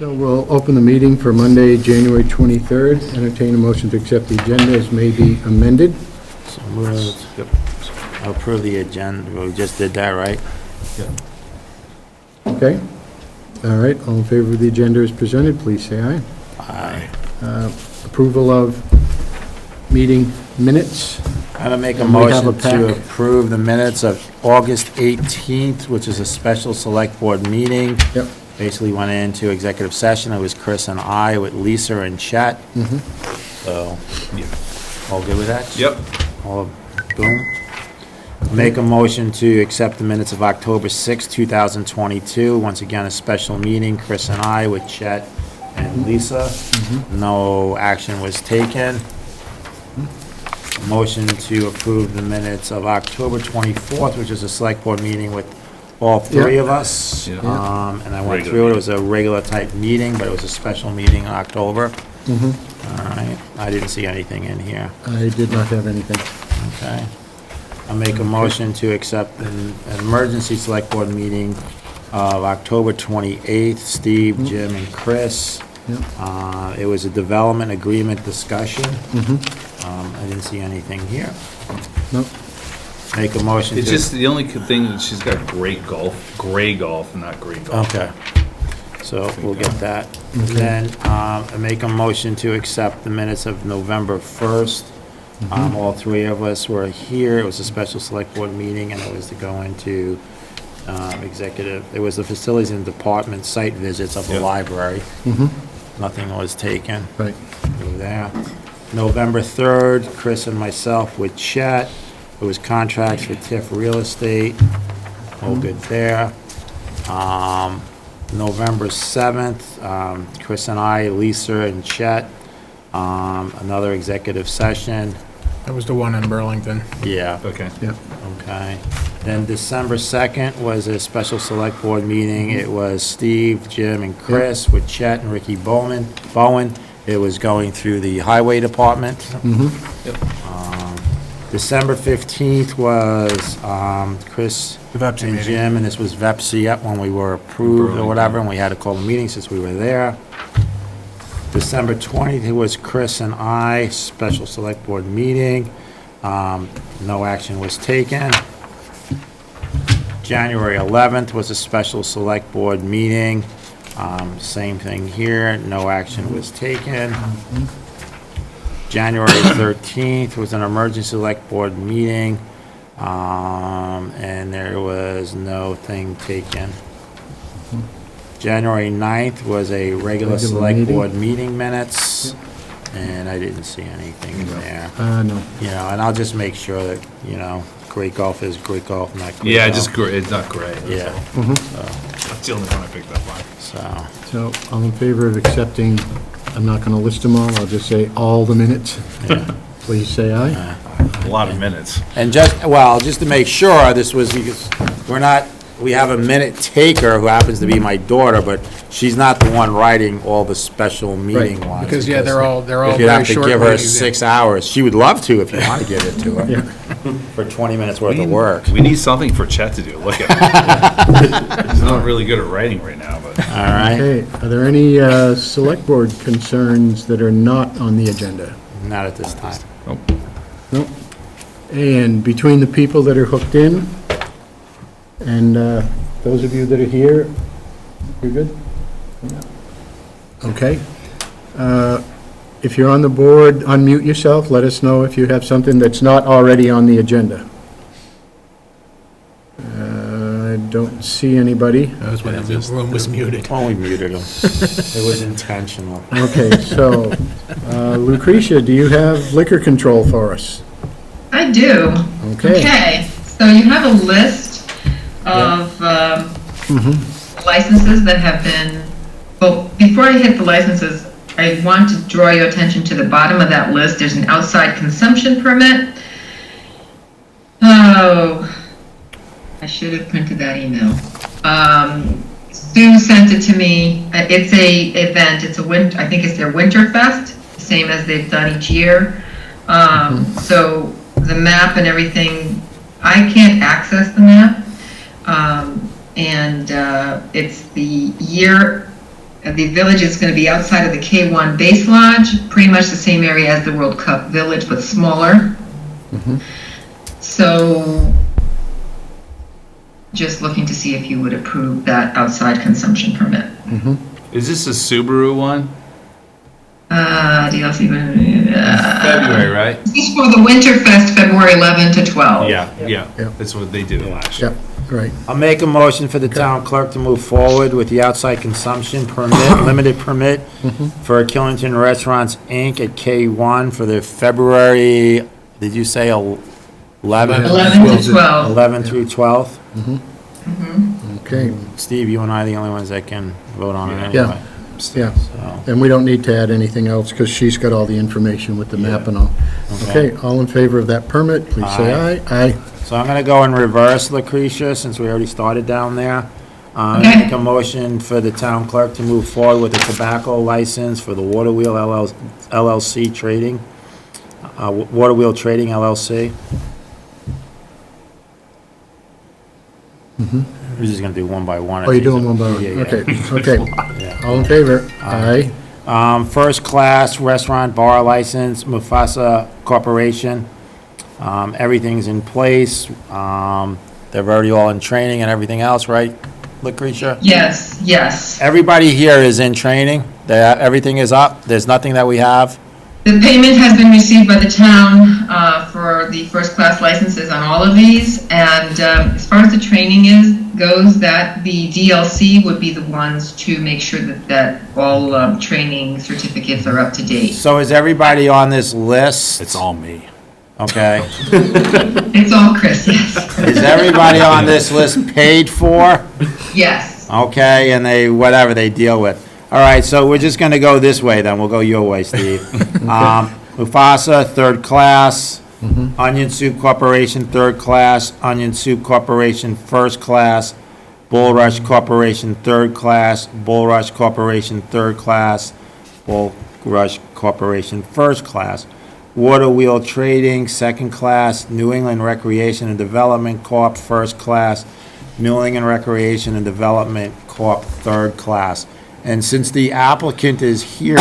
So we'll open the meeting for Monday, January 23rd. Entertain a motion to accept the agenda as may be amended. So moved. Yep. I'll approve the agenda. We just did that, right? Okay? All right, all in favor of the agenda as presented, please say aye. Aye. Approval of meeting minutes. I'm gonna make a And we have motion a pack. to approve the minutes of August 18th, which is a special select board meeting. Yep. Basically went into executive session. It was Chris and I with Lisa and Chet. Mhm. So, Yeah. all good with that? Yep. All, boom. Make a motion to accept the minutes of October 6th, 2022. Once again, a special meeting, Chris and I with Chet and Lisa. No action was taken. Motion to approve the minutes of October 24th, which is a select board meeting with all three of us. Yeah. And I went Regular through it. It was a regular type meeting, but it was a special meeting in October. All right. I didn't see anything in here. I did not have anything. Okay. I'll make a motion to accept an emergency select board meeting of October 28th, Steve, Jim, and Chris. Yep. It was a development agreement discussion. Mhm. I didn't see anything here. Nope. Make a motion to... It's just the only thing that she's got gray golf, not green golf. Okay. So we'll get that. Then I make a motion to accept the minutes of November 1st. All three of us were here. It was a special select board meeting, and it was to go into executive. It was the facilities and department site visits of the Yep. library. Mhm. Nothing was taken. Right. Go there. November 3rd, Chris and myself with Chet. It was contracts for TIF real estate. All good there. November 7th, Chris and I, Lisa and Chet. Another executive session. That was the one in Burlington. Yeah. Okay. Yep. Okay. Then December 2nd was a special select board meeting. It was Steve, Jim, and Chris with Chet and Ricky Bowen. It was going through the highway department. December 15th was Chris The VEPSI and meeting. Jim, and this was VEPSI up when we were approved or whatever, and we had to call the meeting since we were there. December 20th, it was Chris and I, special select board meeting. No action was taken. January 11th was a special select board meeting. Same thing here, no action was taken. January 13th was an emergency select board meeting, and there was no thing taken. January 9th was a regular select meeting. board meeting minutes, and I didn't see anything there. No. You know, and I'll just make sure that, you know, great golf is great golf, not great Yeah, golf. just gray, it's not gray. Yeah, That's the only one I picked up on. so, So, all in favor of accepting, I'm not going to list them all, I'll just say all the minutes. yeah. Please say aye. A lot of minutes. And just to make sure, this was because we have a minute taker who happens to be my daughter, but she's not the one writing all the special meeting Right, ones. Because, yeah, they're all If very you'd have to short. give her meetings, yeah. 6 hours, she would love to if you want to give it to her Yeah. for 20 minutes worth of work. We need something for Chet to do. Look at him. He's not really good at writing right now, but All right? Okay, are there any select board concerns that are not on the agenda? Not at this time. Nope. And between the people that are hooked in, and those of you that are here, you're good? Okay. If you're on the board, unmute yourself, let us know if you have something that's not already on the agenda. I don't see anybody. That was when the room was muted. Oh, we muted him. It was intentional. Okay, so Lucretia, do you have liquor control for us? I do. Okay. Okay, so you have a list of licenses that have been, well, before I hit the licenses, I want to draw your attention to the bottom of that list. There's an outside consumption permit. Oh, I should have printed that email. Sue sent it to me. It's a event. It's a winter. I think it's their Winterfest, the same as they've done each year. So the map and everything, I can't access the map. And it's the year The village is going to be outside of the K1 Base Lodge, pretty much the same area as the World Cup Village, but smaller. So just looking to see if you would approve that outside consumption permit. Is this a Subaru one? DLC. February, right? This is for the Winterfest, February 11 to 12. Yeah. Yeah. That's what they did last year. Yep, right. I'll make a motion for the town clerk to move forward with the outside consumption permit, limited permit for Killington Restaurants, Inc. at K1 for the February, did you say 11? 11 to 12. 11 through 12? Okay, Steve, you and I are the only ones that can vote on it Yeah. anyway. yeah. So, And we don't need to add anything else because she's got all the information with the map and all. Okay, all in favor of that permit, please say aye. Aye. so I'm gonna go in reverse, Lucretia, since we already started down there. Okay. Make a motion for the town clerk to move forward with a tobacco license for the Water Wheel LLC Trading, Water Wheel Trading LLC. We're just gonna do one by one. Oh, you're doing one by one? Yeah, yeah. Okay, Yeah. all in favor? Aye. First class restaurant bar license, Mufasa Corporation. Everything's in place. They're already all in training and everything else, right, Lucretia? Yes, yes. Everybody here is in training. Everything is up. There's nothing that we have. The payment has been received by the town for the first-class licenses on all of these, and as far as the training goes, that the DLC would be the ones to make sure that all training certificates are up to date. So is everybody on this list? It's all me. Okay. It's all Chris, yes. Is everybody on this list paid for? Yes. Okay, and whatever they deal with. All right, so we're just gonna go this way then. We'll go your way, Steve. Mufasa, third class. Onion Soup Corporation, third class. Onion Soup Corporation, first class. Bulrush Corporation, third class. Bulrush Corporation, third class. Bulrush Corporation, first class. Water Wheel Trading, second class. New England Recreation and Development Corp., first class. New England Recreation and Development Corp., third class. And since the applicant is here,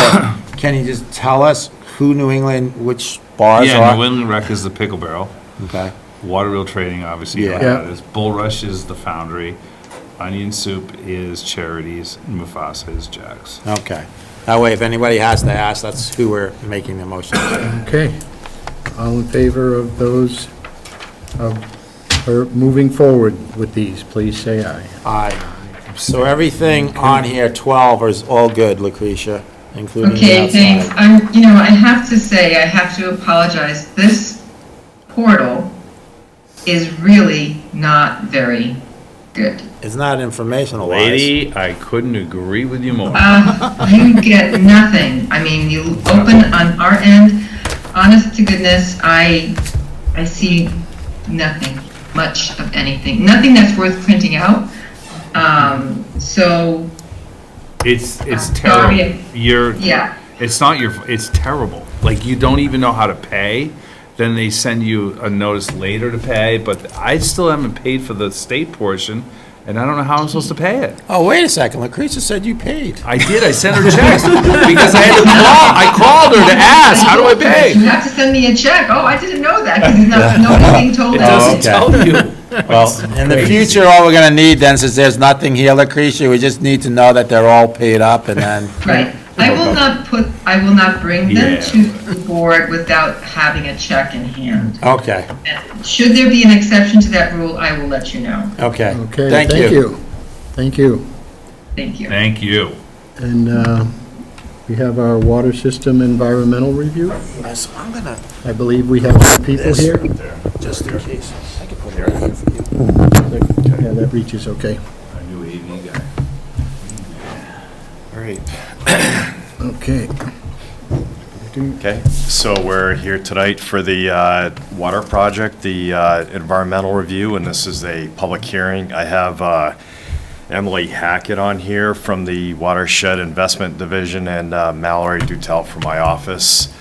can you just tell us who New England, which bars are? Yeah, New England Rec is the Pickle Barrel. Okay, Water Wheel Trading, obviously, you know Yeah. what that is. Bulrush is the Foundry. Onion Soup is Charities. And Mufasa is Jack's. okay. That way, if anybody has to ask, that's who we're making the motion. Okay. All in favor of those, or moving forward with these, please say aye. Aye. So everything on here, 12, is all good, Lucretia, including the Okay, thanks. outside. I have to say, I have to apologize. This portal is really not very good. It's not informational wise. Lady, I couldn't agree with you more. You get nothing. I mean, you open on our end, honest to goodness, I see nothing, much of anything, nothing that's worth printing out. So, It's sorry. terrible. yeah, It's not your, it's terrible. Like, you don't even know how to pay. Then they send you a notice later to pay, but I still haven't paid for the state portion, and I don't know how I'm supposed to pay it. Oh, wait a second, Lucretia said you paid. I did, I sent her checks, because I had to call, I called her to ask, how do I You pay? have to send me a check. Oh, I didn't know that, because nobody's being told It that. doesn't okay. tell you. Well, in the future, all we're gonna need then, since there's nothing here, Lucretia, we just need to know that they're all paid up and then, Right. I will not bring them Yeah. to the board without having a check in hand. okay, And should there be an exception to that rule, I will let you know. okay. Okay, Thank you. Thank you. Thank you. Thank you. And we have our water system environmental review. So I'm gonna, I believe we have two people here. just in case, I can put it right here for you. Yeah, that reaches, okay. I knew AV guy. All right. Okay. Okay, so we're here tonight for the water project, the environmental review, and this is a public hearing. I have Emily Hackett on here from the Watershed Investment Division and Mallory Dutel from my office.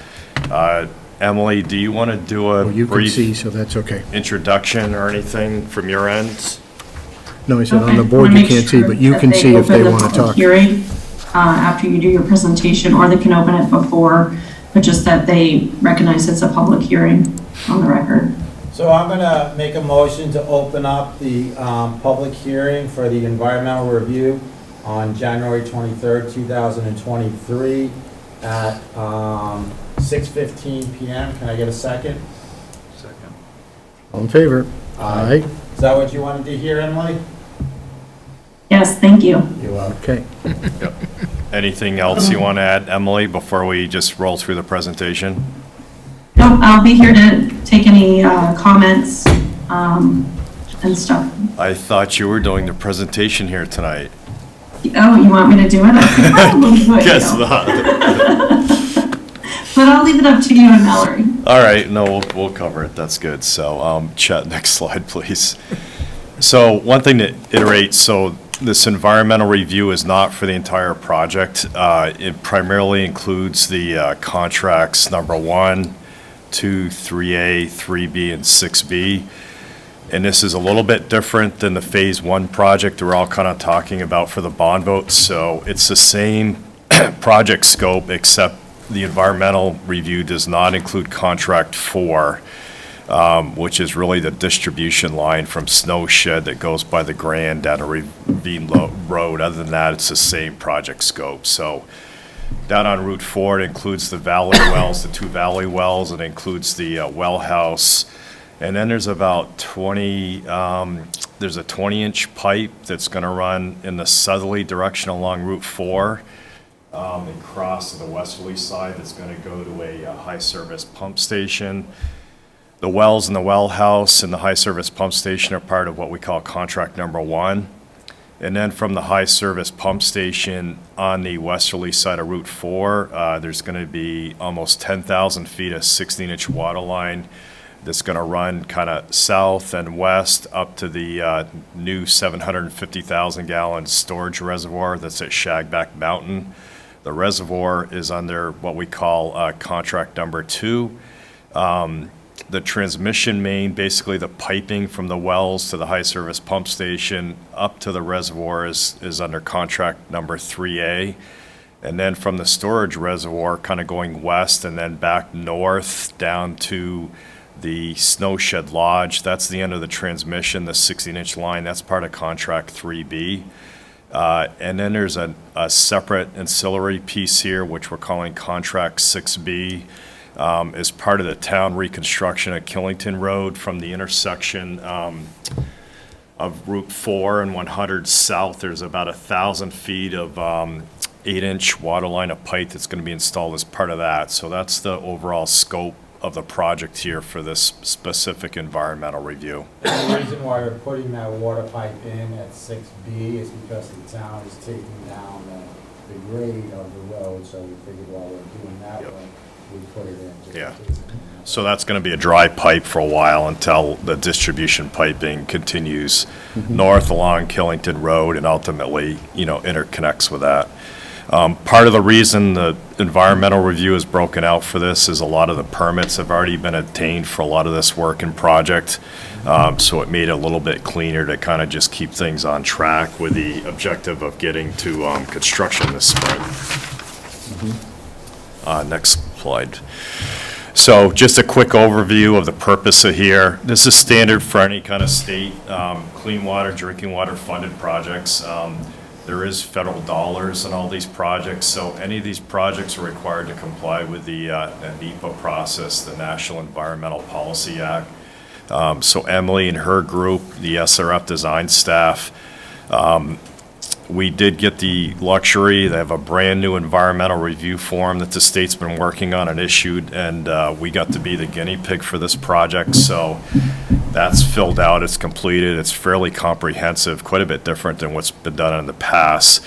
Emily, do you want to do a Well, you can brief see, so that's okay. introduction or anything from your end? No, I said on Okay, the board wanna you make can't see, sure but you that can see if open they the want to public talk. hearing. after you do your presentation, or they can open it before, but just that they recognize it's a public hearing on the record. So I'm gonna make a motion to open up the public hearing for the environmental review on January 23rd, 2023 at 6:15 PM. Can I get a second? Second. All in favor? Aye. Is that what you wanted to hear, Emily? Yes, thank you. You're welcome. Okay. Anything else you want to add, Emily, before we just roll through the presentation? Nope, I'll be here to take any comments and stuff. I thought you were doing the presentation here tonight. Oh, you want me to do it? I could probably do it. Guess you know. not. But I'll leave it up to you and Mallory. All right, no, we'll cover it, that's good. So, Chet, next slide, please. So, one thing to iterate, so this environmental review is not for the entire project. It primarily includes the contracts number 1, 2, 3A, 3B, and 6B. And this is a little bit different than the Phase 1 project we're all kind of talking about for the bond vote. So it's the same project scope, except the environmental review does not include contract 4, which is really the distribution line from Snow Shed that goes by the Grand down to Ravine Road. Other than that, it's the same project scope. So down on Route 4, it includes the valley wells, the 2 valley wells. It includes the well house. And then there's about 20, there's a 20-inch pipe that's going to run in the southerly direction along Route 4 and cross to the westerly side. That's going to go to a high-service pump station. The wells in the well house and the high-service pump station are part of what we call contract number 1. And then from the high-service pump station on the westerly side of Route 4, there's going to be almost 10,000 feet of 16-inch water line that's going to run kind of south and west up to the new 750,000-gallon storage reservoir that's at Shagback Mountain. The reservoir is under what we call contract number 2. The transmission main, basically the piping from the wells to the high-service pump station up to the reservoir is under contract number 3A. And then from the storage reservoir, kind of going west and then back north down to the Snow Shed Lodge, that's the end of the transmission, the 16-inch line, that's part of contract 3B. And then there's a separate ancillary piece here, which we're calling contract 6B, as part of the town reconstruction at Killington Road from the intersection of Route 4 and 100 south. There's about 1,000 feet of 8-inch water line of pipe that's going to be installed as part of that. So that's the overall scope of the project here for this specific environmental review. And the reason why we're putting that water pipe in at 6B is because the town is taking down the grade of the road, so we figured while we're doing that Yep. one, we put it in. just in Yeah. case. So that's going to be a dry pipe for a while until the distribution piping continues north along Killington Road and ultimately, interconnects with that. Part of the reason the environmental review is broken out for this is a lot of the permits have already been obtained for a lot of this work and project. So it made it a little bit cleaner to kind of just keep things on track with the objective of getting to construction this spring. Next slide. So just a quick overview of the purpose of here. This is standard for any kind of state clean water, drinking water funded projects. There is federal dollars in all these projects, so any of these projects are required to comply with the NEPA process, the National Environmental Policy Act. So Emily and her group, the SRF design staff, we did get the luxury. They have a brand-new environmental review form that the state's been working on and issued, and we got to be the guinea pig for this project. So that's filled out, it's completed, it's fairly comprehensive, quite a bit different than what's been done in the past.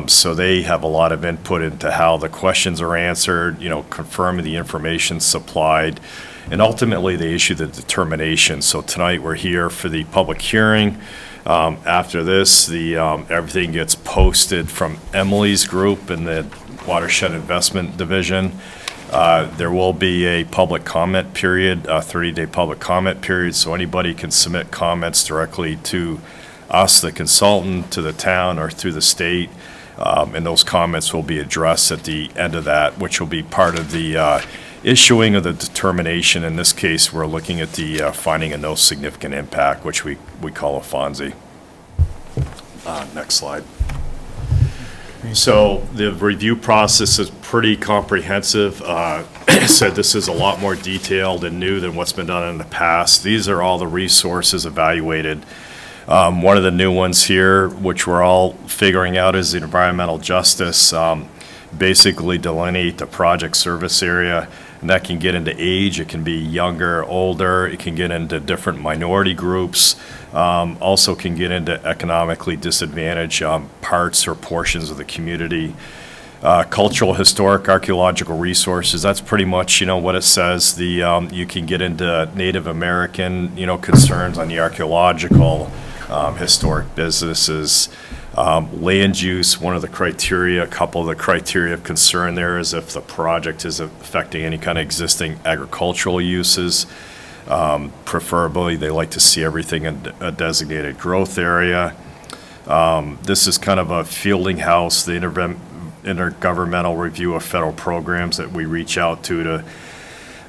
So they have a lot of input into how the questions are answered, confirming the information supplied, and ultimately they issue the determination. So tonight we're here for the public hearing. After this, everything gets posted from Emily's group in the Watershed Investment Division. There will be a public comment period, a 30-day public comment period, so anybody can submit comments directly to us, the consultant, to the town, or through the state. And those comments will be addressed at the end of that, which will be part of the issuing of the determination. In this case, we're looking at the finding of no significant impact, which we call a FONSI. Next slide. So the review process is pretty comprehensive. Said this is a lot more detailed and new than what's been done in the past. These are all the resources evaluated. One of the new ones here, which we're all figuring out, is the environmental justice. Basically delineate the project service area, and that can get into age. It can be younger, older. It can get into different minority groups. Also can get into economically disadvantaged parts or portions of the community. Cultural, historic, archaeological resources, that's pretty much, what it says. You can get into Native American, concerns on the archaeological, historic businesses. Land use, one of the criteria, a couple of the criteria of concern there is if the project is affecting any kind of existing agricultural uses. Preferably, they like to see everything in a designated growth area. This is kind of a fielding house, the intergovernmental review of federal programs that we reach out to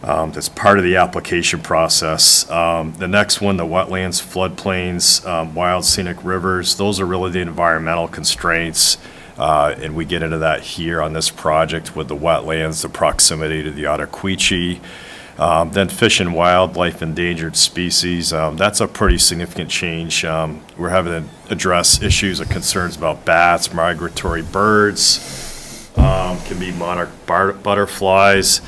that's part of the application process. The next one, the wetlands, floodplains, wild scenic rivers, those are really the environmental constraints. And we get into that here on this project with the wetlands, the proximity to the Ottaquechee. Then fish and wildlife, endangered species, that's a pretty significant change. We're having to address issues or concerns about bats, migratory birds, can be monarch butterflies,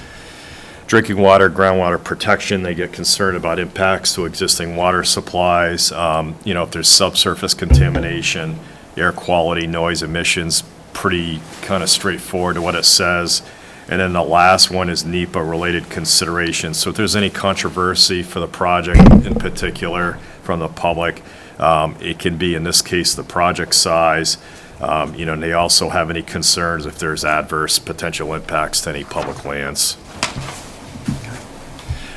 drinking water, groundwater protection. They get concerned about impacts to existing water supplies, if there's subsurface contamination, air quality, noise emissions, pretty kind of straightforward to what it says. And then the last one is NEPA-related considerations. So if there's any controversy for the project in particular from the public, it can be, in this case, the project size. And they also have any concerns if there's adverse potential impacts to any public lands.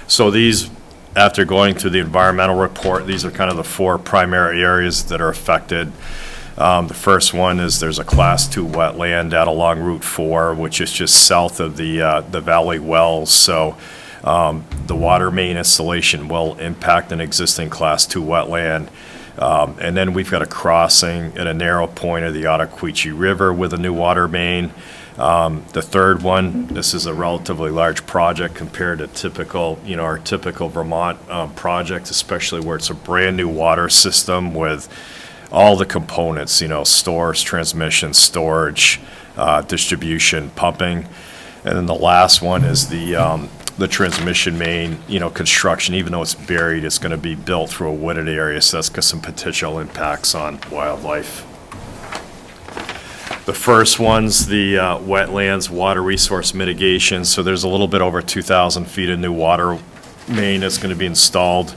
So these, after going through the environmental report, these are kind of the four primary areas that are affected. The first one is there's a Class 2 wetland out along Route 4, which is just south of the Valley Wells. So the water main installation will impact an existing Class 2 wetland. And then we've got a crossing at a narrow point of the Ottaquechee River with a new water main. The third one, this is a relatively large project compared to typical, our typical Vermont project, especially where it's a brand new water system with all the components, stores, transmission, storage, distribution, pumping. And then the last one is the transmission main, construction. Even though it's buried, it's going to be built through a wooded area, so that's got some potential impacts on wildlife. The first one's the wetlands water resource mitigation. So there's a little bit over 2,000 feet of new water main that's going to be installed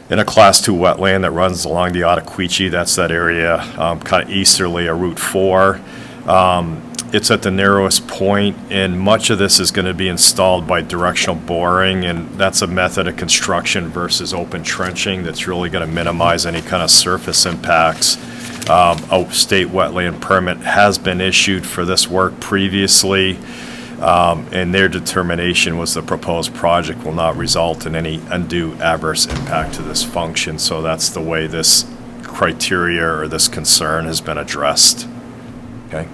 in a Class 2 wetland that runs along the Ottaquechee. That's that area kind of easterly of Route 4. It's at the narrowest point, and much of this is going to be installed by directional boring, and that's a method of construction versus open trenching that's really going to minimize any kind of surface impacts. A state wetland permit has been issued for this work previously, and their determination was the proposed project will not result in any undue adverse impact to this function. So that's the way this criteria or this concern has been addressed. Okay.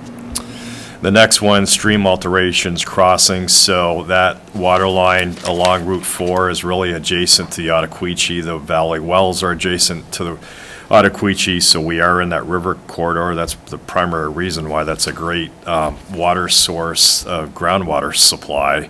The next one, stream alterations crossings. So that water line along Route 4 is really adjacent to the Ottaquechee. The Valley Wells are adjacent to the Ottaquechee, so we are in that river corridor. That's the primary reason why that's a great water source, groundwater supply.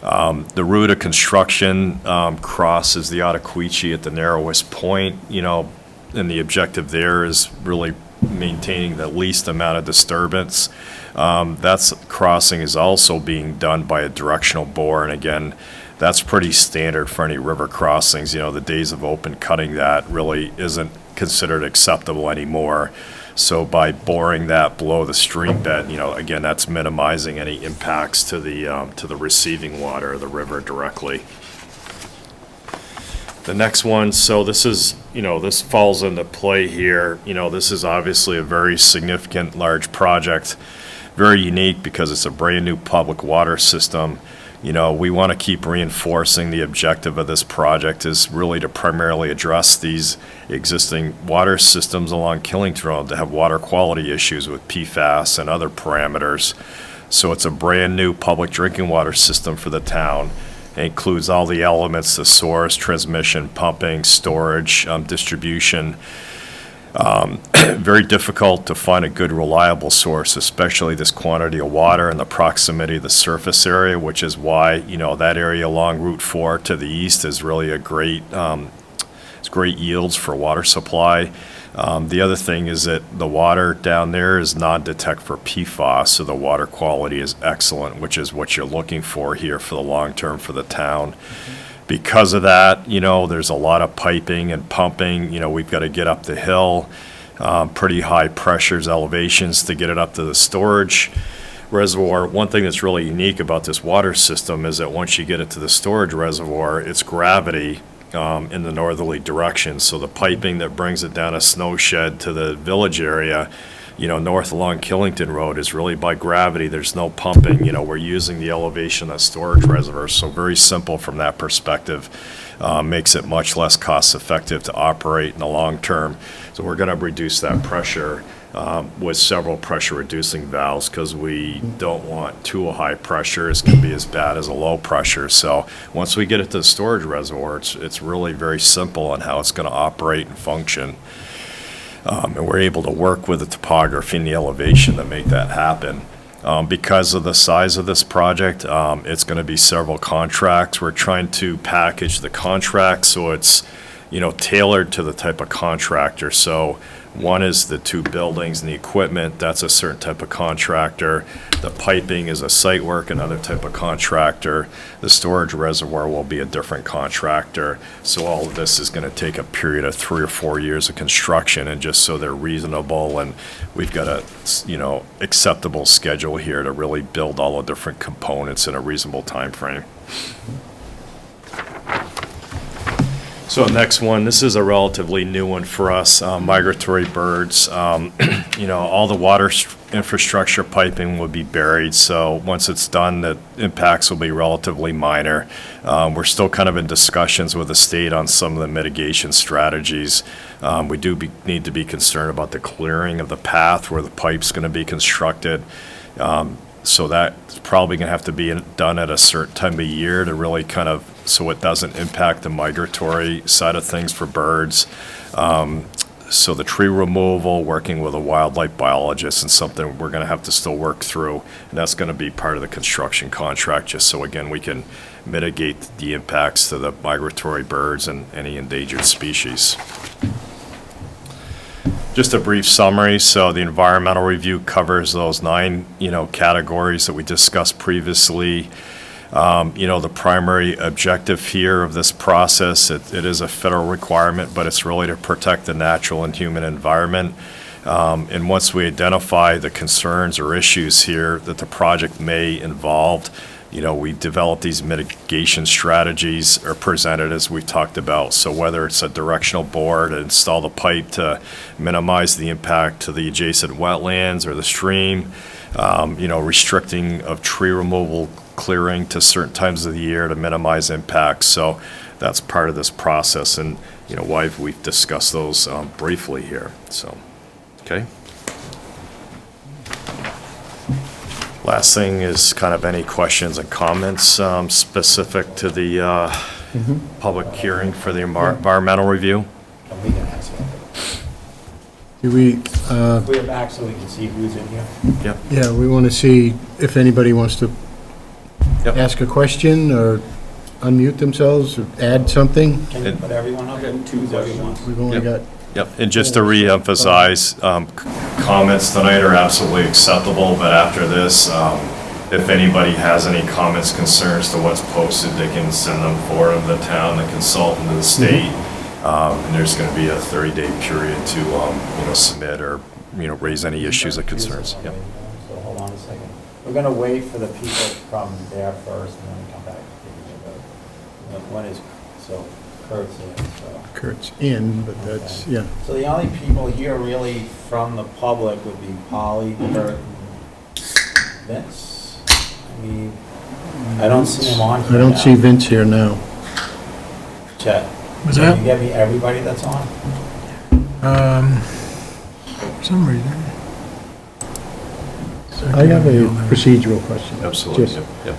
The route of construction crosses the Ottaquechee at the narrowest point, and the objective there is really maintaining the least amount of disturbance. That crossing is also being done by a directional bore, and again, that's pretty standard for any river crossings. The days of open cutting that really isn't considered acceptable anymore. So by boring that below the stream bed, again, that's minimizing any impacts to the receiving water of the river directly. The next one, so this is, this falls into play here. This is obviously a very significant, large project, very unique because it's a brand-new public water system. We want to keep reinforcing the objective of this project is really to primarily address these existing water systems along Killington Road that have water quality issues with PFAS and other parameters. So it's a brand-new public drinking water system for the town. It includes all the elements, the source, transmission, pumping, storage, distribution. Very difficult to find a good, reliable source, especially this quantity of water and the proximity of the surface area, which is why, that area along Route 4 to the east is really a great, it's great yields for water supply. The other thing is that the water down there is non-detect for PFAS, so the water quality is excellent, which is what you're looking for here for the long term for the town. Because of that, there's a lot of piping and pumping. We've got to get up the hill, pretty high pressures, elevations to get it up to the storage reservoir. One thing that's really unique about this water system is that once you get it to the storage reservoir, it's gravity in the northerly direction. So the piping that brings it down a snow shed to the village area, north along Killington Road is really by gravity. There's no pumping. We're using the elevation of storage reservoirs. So very simple from that perspective. Makes it much less cost effective to operate in the long term. So we're going to reduce that pressure with several pressure reducing valves because we don't want too high pressure. It's going to be as bad as a low pressure. So once we get it to the storage reservoir, it's really very simple on how it's going to operate and function. And we're able to work with the topography and the elevation to make that happen. Because of the size of this project, it's going to be several contracts. We're trying to package the contracts so it's, tailored to the type of contractor. So one is the two buildings and the equipment, that's a certain type of contractor. The piping is a site work, another type of contractor. The storage reservoir will be a different contractor. So all of this is going to take a period of 3 or 4 years of construction, and just so they're reasonable, and we've got a, acceptable schedule here to really build all the different components in a reasonable time frame. So next one, this is a relatively new one for us, migratory birds. All the water infrastructure piping will be buried, so once it's done, the impacts will be relatively minor. We're still kind of in discussions with the state on some of the mitigation strategies. We do need to be concerned about the clearing of the path where the pipe's going to be constructed. So that's probably going to have to be done at a certain time of year to really kind of, so it doesn't impact the migratory side of things for birds. So the tree removal, working with a wildlife biologist, and something we're going to have to still work through, and that's going to be part of the construction contract, just so again we can mitigate the impacts to the migratory birds and any endangered species. Just a brief summary. So the environmental review covers those 9, categories that we discussed previously. The primary objective here of this process, it is a federal requirement, but it's really to protect the natural and human environment. And once we identify the concerns or issues here that the project may involve, we develop these mitigation strategies are presented as we've talked about. So whether it's a directional board, install the pipe to minimize the impact to the adjacent wetlands or the stream, restricting of tree removal, clearing to certain times of the year to minimize impacts. So that's part of this process, and why we've discussed those briefly here. So, okay. Last thing is kind of any questions and comments specific to the public hearing for the environmental review. We can ask them. Do we, If we have access, we can see who's in here. Yep. yeah, we want to see if anybody wants to Yep. ask a question or unmute themselves or add something. Can you put everyone up? Choose everyone. We've only got, Yep, and just to re-emphasize, comments tonight are absolutely acceptable, but after this, if anybody has any comments, concerns to what's posted, they can send them forward to the town, the consultant, to the state, and there's going to be a 30-day period to, submit or, raise any issues or concerns. Yep. So hold on a second. We're going to wait for the people from there first, and then come back. When is, so, Kurt's in, so. Kurt's in, but that's, yeah. So the only people here really from the public would be Polly, Kurt, and Vince. I mean, I don't see him on here I don't now. see Vince here now. Chet, Was can that? you get me everybody that's on? For some reason. I have a procedural question. Absolutely, Just, yep,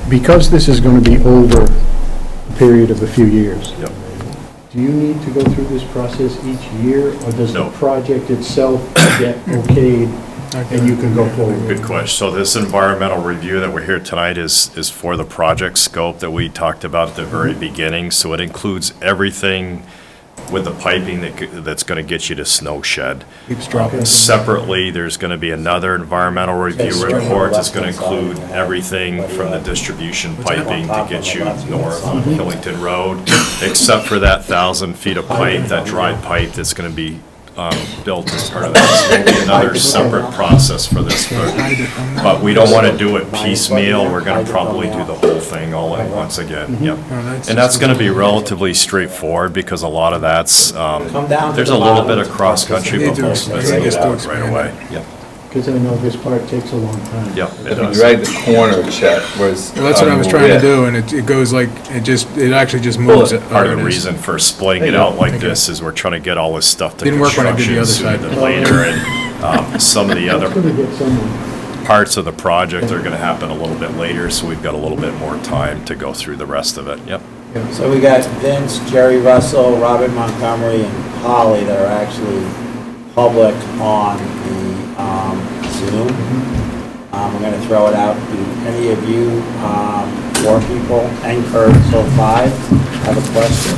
because this is going to be over a period of a few years, yep. do you need to go through this process each year, or does the No. project itself get okayed and you can go forward? Good question. So this environmental review that we're here tonight is for the project scope that we talked about at the very beginning. So it includes everything with the piping that's going to get you to snow shed. Keeps dropping. Separately, there's going to be another environmental review report that's going to include everything from the distribution piping to get you north on Killington Road, except for that 1,000 feet of pipe, that dry pipe that's going to be built as part of that. So there'll be another separate process for this, but we don't want to do it piecemeal. We're going to probably do the whole thing all at once again, yep. And that's going to be relatively straightforward because a lot of that's, there's a little bit of cross-country, but most of it's laid out right away, yep. Because I know this part takes a long time. Yep, it If you does. drag the corner, Chet, whereas. Well, that's what I was trying to do, and it goes like, it actually just moves it. Part Oh, of the it is. reason for splitting it out like this is we're trying to get all this stuff to Didn't work when I did the construction other sooner side. than later. And some of the other Going to get someone. parts of the project are going to happen a little bit later, so we've got a little bit more time to go through the rest of it, yep. So we got Vince, Jerry Russell, Robert Montgomery, and Polly that are actually public on the Zoom. I'm going to throw it out. Do any of you, 4 people, and Kurt, so 5, have a question?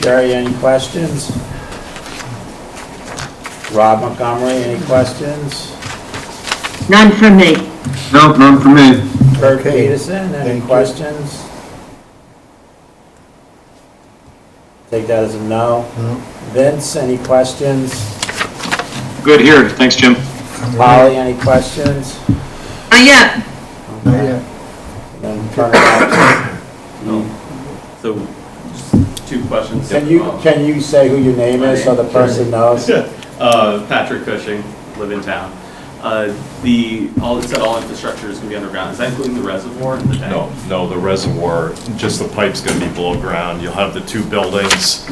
Jerry, any questions? Rob Montgomery, any questions? None from me. No, none for me. Kurt Okay. Peterson, any Thank you. questions? Take that as a no. No. Vince, any questions? Good here, thanks, Jim. Polly, any questions? Not yet. Not yet. Then turn it back to- So, just 2 questions. Can you say who your name is so the person knows? Patrick Cushing, live in town. It said all infrastructure is gonna be underground. Is that including the reservoir and the tank? No, the reservoir, just the pipe's going to be below ground. You'll have the 2 buildings,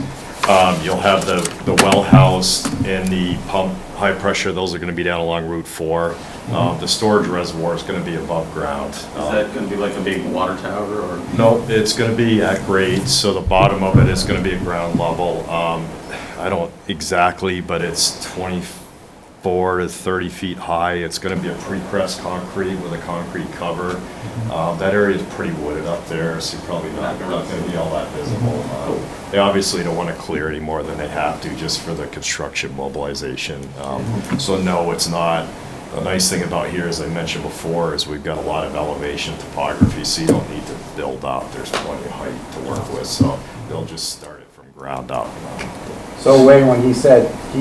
you'll have the well house and the pump, high pressure, those are going to be down along Route 4. The storage reservoir is going to be above ground. Is that gonna be like a big water tower or? No, it's going to be at grade, so the bottom of it is going to be at ground level. I don't exactly, but it's 24 to 30 feet high. It's going to be a pre-pressed concrete with a concrete cover. That area is pretty wooded up there, so you're probably not going to be all that visible. They obviously don't want to clear any more than they have to just for the construction mobilization. So no, it's not. The nice thing about here, as I mentioned before, is we've got a lot of elevation topography, so you don't need to build up. There's plenty of height to work with, so they'll just start it from ground up. So Wayne, when he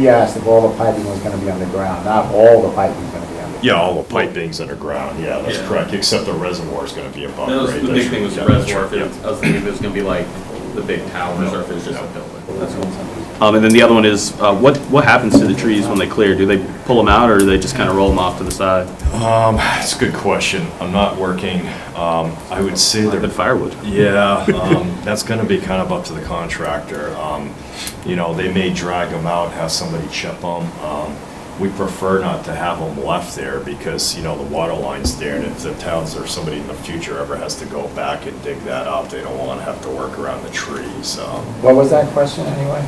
asked if all the piping was gonna be underground, not all the piping is gonna be underground. Yeah, all the piping's underground, yeah, that's Yeah. correct, except the reservoir's gonna be above That was grade. the big thing was the Yeah, reservoir. yeah. I was thinking it was gonna be like the big towers or if it's just a building. That's cool. And then the other one is, what happens to the trees when they clear? Do they pull them out or do they just kind of roll them off to the side? It's a good question. I'm not working, I would say Like they're the firewood? Yeah, that's gonna be kind of up to the contractor. You know, they may drag them out, have somebody chip them. We prefer not to have them left there because, you know, the water line's there, and if the towns or somebody in the future ever has to go back and dig that up, they don't wanna have to work around the trees. What was that question anyway?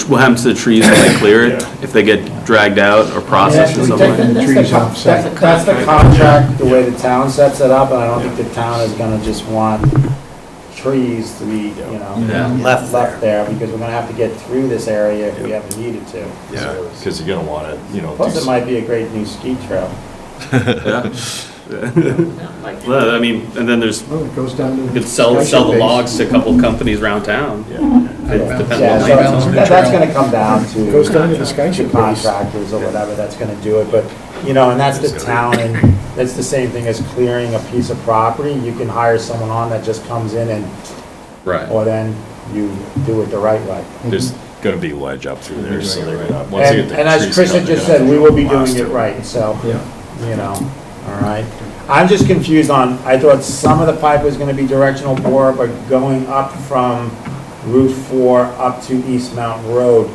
What happens to the trees when they clear it? Yeah. If they get dragged out or processed in some way? trees off site. That's the contract, the way the town sets it up, and I don't think the town is gonna just want trees to be, left there, because we're gonna have to get through this area if we ever needed to. Yeah, because you're gonna wanna, you know. Plus, do it might be a great new ski trail. Yeah. Well, I mean, and then there's, Well, it goes down to. you could sell the logs to a couple of companies around town. Yeah. Depends Yeah, on so the balance of the that's gonna come down to. Goes down to the Skyship base. Contractors or whatever that's gonna do it, but, and that's the town, and that's the same thing as clearing a piece of property. You can hire someone on that just comes in and, Right. or then you do it the right way. There's gonna be ledge up through there, so they're gonna, once they And, get the and as trees Chris cut, had they're just gonna said, we will be blast doing it through. right, so, Yeah. all right. I'm just confused on, I thought some of the pipe was gonna be directional bore, but going up from Route 4 up to East Mountain Road,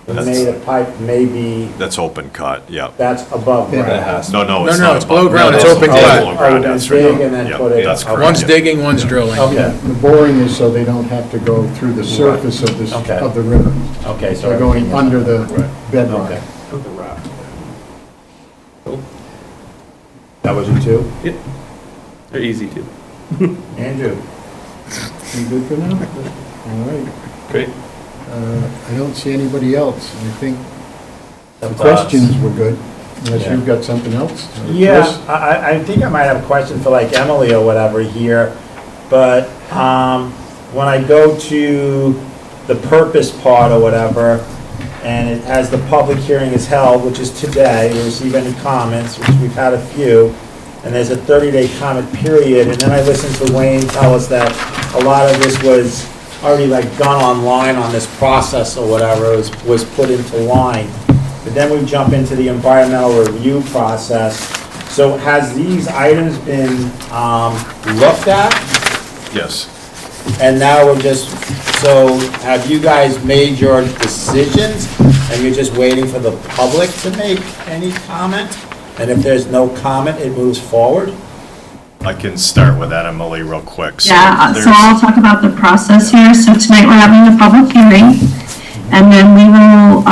the That's- native pipe may be, That's open cut, yeah. that's above Yeah. ground. No, it's No, not. it's below above ground, it's that's open below cut. ground, Oh, that's then right. dig and then Yep, put it- that's okay. correct, One's yeah. digging, one's drilling. Okay, The boring is so they don't have to go through the surface of this, Okay. of the river. okay, so. They're going everything is- under the bedrock. Okay. That was you two? They're easy too. Andrew? You good for now? All right. Great. I don't see anybody else. I think the That's questions were good, unless Yeah. you've got something else. Chris? Yeah, I think I might have a question for like Emily or whatever here, but when I go to the purpose part or whatever, and it has the public hearing is held, which is today, we receive any comments, which we've had a few, and there's a 30-day comment period, and then I listened to Wayne tell us that a lot of this was already like done online on this process or whatever, was put into line. But then we jump into the environmental review process. So has these items been looked at? Yes. And now we're just, so have you guys made your decisions? And you're just waiting for the public to make any comment? And if there's no comment, it moves forward? I can start with that, Emily, real quick. Yeah, so there's- I'll talk about the process here. So tonight we're having the public hearing, and then we will,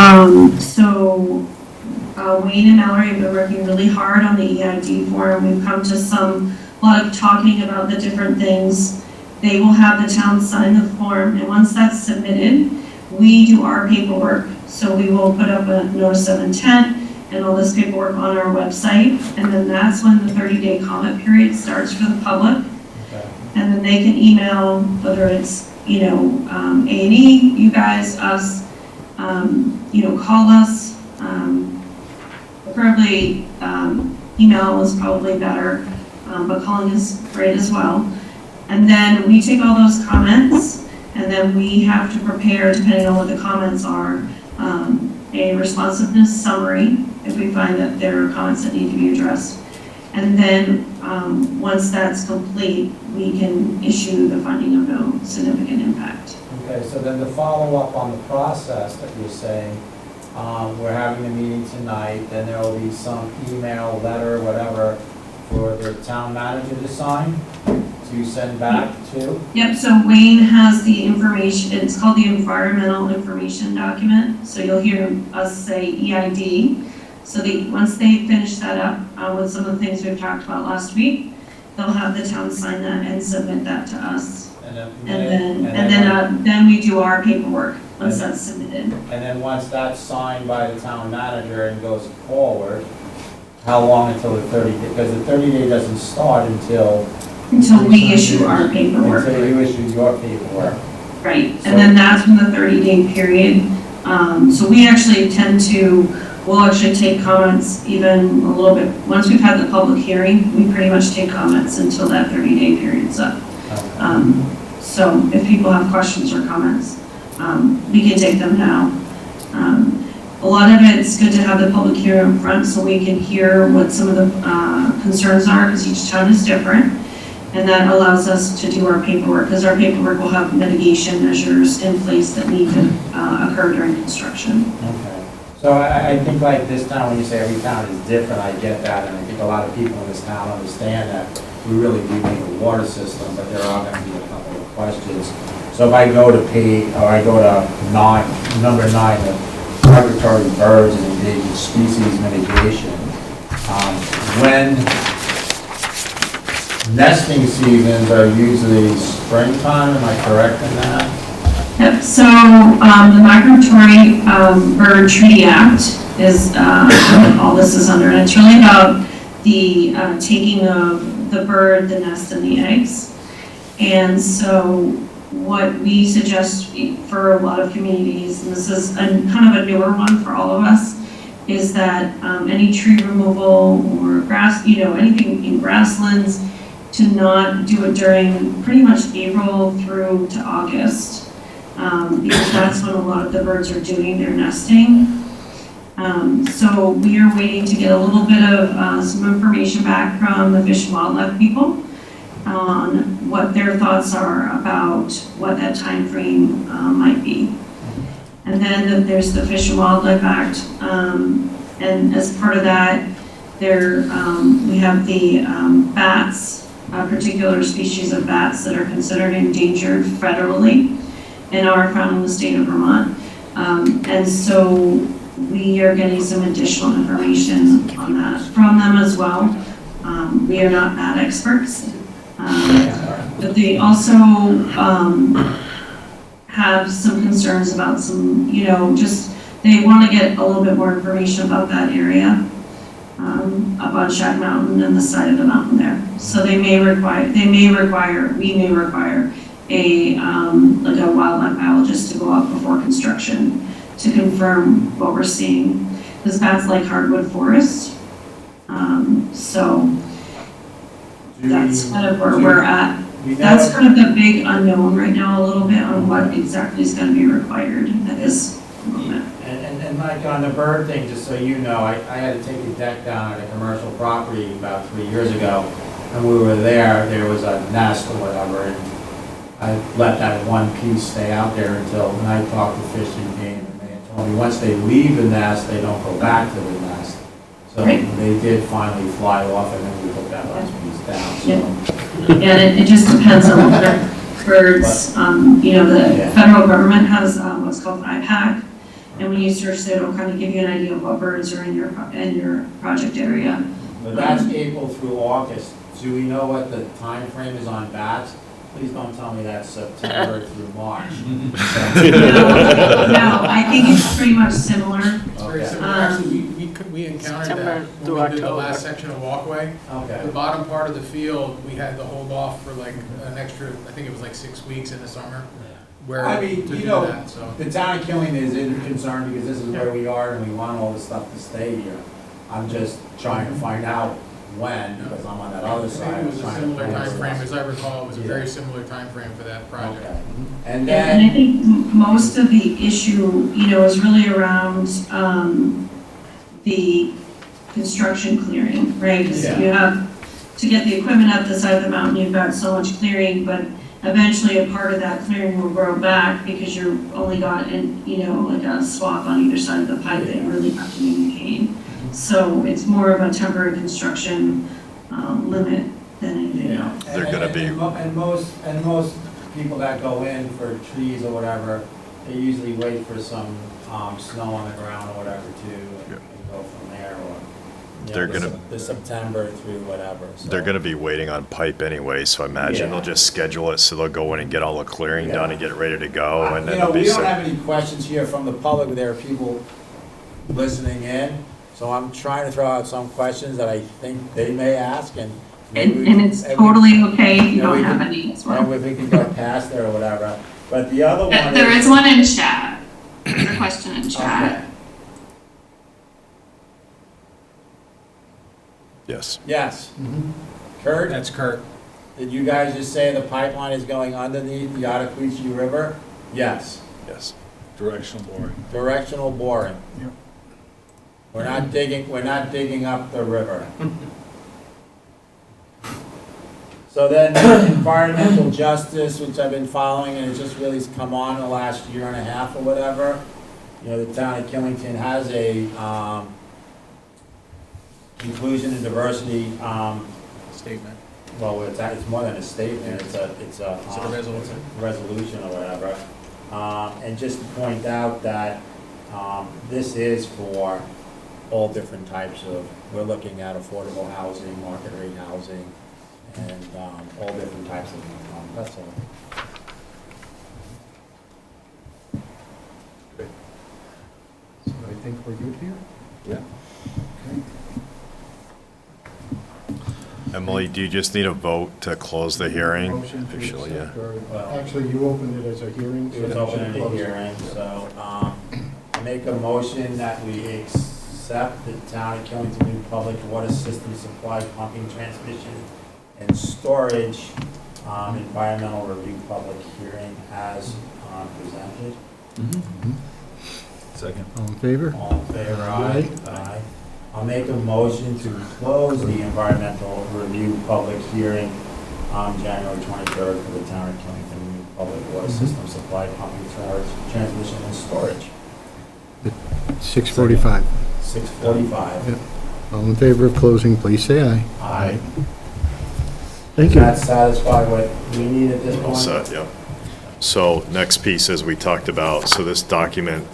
Wayne and Mallory have been working really hard on the EID form. We've come to a lot of talking about the different things. They will have the town sign the form, and once that's submitted, we do our paperwork. So we will put up a notice of intent and all this paperwork on our website, and then that's when the 30-day comment period starts for the public. And then they can email, whether it's, A&E, you guys, us, call us, preferably, email is probably better, but calling is great as well. And then we take all those comments, and then we have to prepare, depending on what the comments are, a responsiveness summary, if we find that there are comments that need to be addressed. And then, once that's complete, we can issue the finding of no significant impact. Okay, so then to follow up on the process that you're saying, we're having a meeting tonight, then there will be some email, letter, whatever, for the town manager to sign, to send back to? Yep, so Wayne has the information, it's called the environmental information document. So you'll hear us say EID. So once they finish that up with some of the things we've talked about last week, they'll have the town sign that and submit that to us. Then we do our paperwork once that's submitted. And then once that's signed by the town manager and goes forward, how long until the 30 day? Because the 30-day doesn't start until we issue our paperwork. Until you issue your paperwork. Right, and then that's when the 30-day period. So we actually we'll actually take comments even a little bit, once we've had the public hearing, we pretty much take comments until that 30-day period's up. So if people have questions or comments, we can take them now. A lot of it's good to have the public hearing up front so we can hear what some of the concerns are, because each town is different. And that allows us to do our paperwork, because our paperwork will have mitigation measures in place that need to occur during construction. Okay. So I think like this town, when you say every town is different, I get that, and I think a lot of people in this town understand that we really do need a water system, but there are going to be a couple of questions. So if I go to number 9, the migratory birds and endangered species mitigation, when nesting seasons are usually springtime, am I correct in that? Yep, so the Migratory Bird Treaty Act is what all this is under, and it's really about the taking of the bird, the nest, and the eggs. And so what we suggest for a lot of communities, and this is kind of a newer one for all of us, is that any tree removal or grass, anything in grasslands, to not do it during pretty much April through to August, because that's when a lot of the birds are doing their nesting. So we are waiting to get a little bit of some information back from the Fish and Wildlife people on what their thoughts are about what that time frame might be. And then there's the Fish and Wildlife Act, and as part of that, we have the bats, a particular species of bats that are considered endangered federally and are found in the state of Vermont. And so we are getting some additional information on that from them as well. We are not bat experts, but they also have some concerns about some, they want to get a little bit more information about that area up on Shack Mountain and the side of the mountain there. So we may require a wildlife biologist to go out before construction to confirm what we're seeing. Because bats like hardwood forest. So that's kind of where we're at. That's kind of the big unknown right now, a little bit on what exactly is going to be required at this moment. And Mike, on the bird thing, just so you know, I had to take a deck down at a commercial property about 3 years ago, and we were there was a nest or whatever, and I let that one piece stay out there until, when I talked to Fish and Game, and they told me once they leave the nest, they don't go back to the nest. So Right. they did finally fly off, and then we took that last piece down, so. Yeah. And it just depends on what birds, the federal government has what's called an IPAC. And when you search there, it'll kind of give you an idea of what birds are in your project area. But that's April through August. Do we know what the time frame is on bats? Please don't tell me that's September through March. No, I think it's pretty much similar. It's very similar. Actually, we encountered September that through when we did the October. last section of walkway. Okay. The bottom part of the field, we had to hold off for like an extra, I think it was like 6 weeks in the summer. Where I mean, to you do know, that, so. the town of Killington is concerned because this is where we are and we want all this stuff to stay here. I'm just trying to find out when, because I'm on that other I side. think it was a trying to similar figure time it frame, out. as I recall, it was a Yeah. very similar time frame for that project. Okay. And And I then, think most of the issue, is really around the construction clearing, right? 'Cause Yeah. you have, to get the equipment up the side of the mountain, you've got so much clearing, but eventually a part of that clearing will grow back because you've only got, like a swath on either side of the pipe that you really have to maintain. So it's more of a temporary construction limit than anything yeah. else. They're gonna be- And most people that go in for trees or whatever, they usually wait for some snow on the ground or whatever too, and go from there, or, They're gonna- the September through whatever, so. They're gonna be waiting on pipe anyway, so I imagine Yeah. they'll just schedule it, so they'll go in and get all the clearing done and get it ready to go, and then You know, it'll be we don't set. have any questions here from the public, there are people listening in, so I'm trying to throw out some questions that I think they may ask, and. maybe we And can- it's and we- totally okay if you and we don't have can- any as And well. if we can go past there or whatever, but the other one There is. is one in chat. There's a question in chat. Okay. Yes. Yes. Kurt, That's Kurt. did you guys just say the pipeline is going underneath the Ottaquechee River? Yes. Yes. Directional boring. Directional boring. Yep. We're not digging up the river. So then environmental justice, which I've been following, and it's just really come on in the last year and a half or whatever. The town of Killington has a, inclusion and diversity, Statement. well, it's more than a statement, it's a resolution. resolution or whatever. And just to point out that, this is for all different types of, we're looking at affordable housing, market rate housing, and, all different types of income, that's all. So I think we're good here? Yeah. Okay. I Emily, do you just need a vote to close the hearing? Motion to Officially, yeah. accept, or- Actually, you opened it as a hearing. It was open in the hearing, so, I make a motion that we accept the town of Killington new public water system supply pumping transmission and storage, environmental review public hearing as, presented. Second. All in favor? All in favor, Aye. Aye. I'll make a motion to close the environmental review public hearing on January 23rd for the town of Killington new public water system supply pumping transmission and storage. 6:45. 6:45. Yep. All in favor of closing, please say aye. Aye. Thank Does you. that satisfy what we need at this All point? set, yep. So next piece, as we talked about, so this document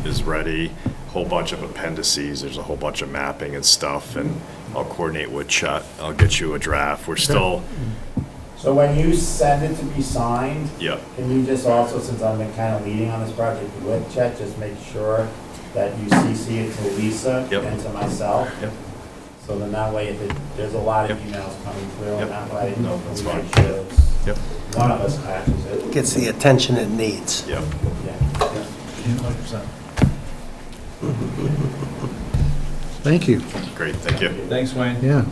is ready, whole bunch of appendices, there's a whole bunch of mapping and stuff, and I'll coordinate with Chet, I'll get you a draft, we're still, So when you send it to be signed, yep, can you just also, since I'm kind of leading on this project with Chet, just make sure that you CC it to Lisa Yep. and to myself? Yep. So then that way, there's a lot of Yep. emails coming through, Yep. and that way, No, that's we fine. make sure it's- yep, one of us catches it. Gets the attention it needs. yep. Yeah. 100%. Thank you. Great, thank you. Thanks, Wayne. Yeah.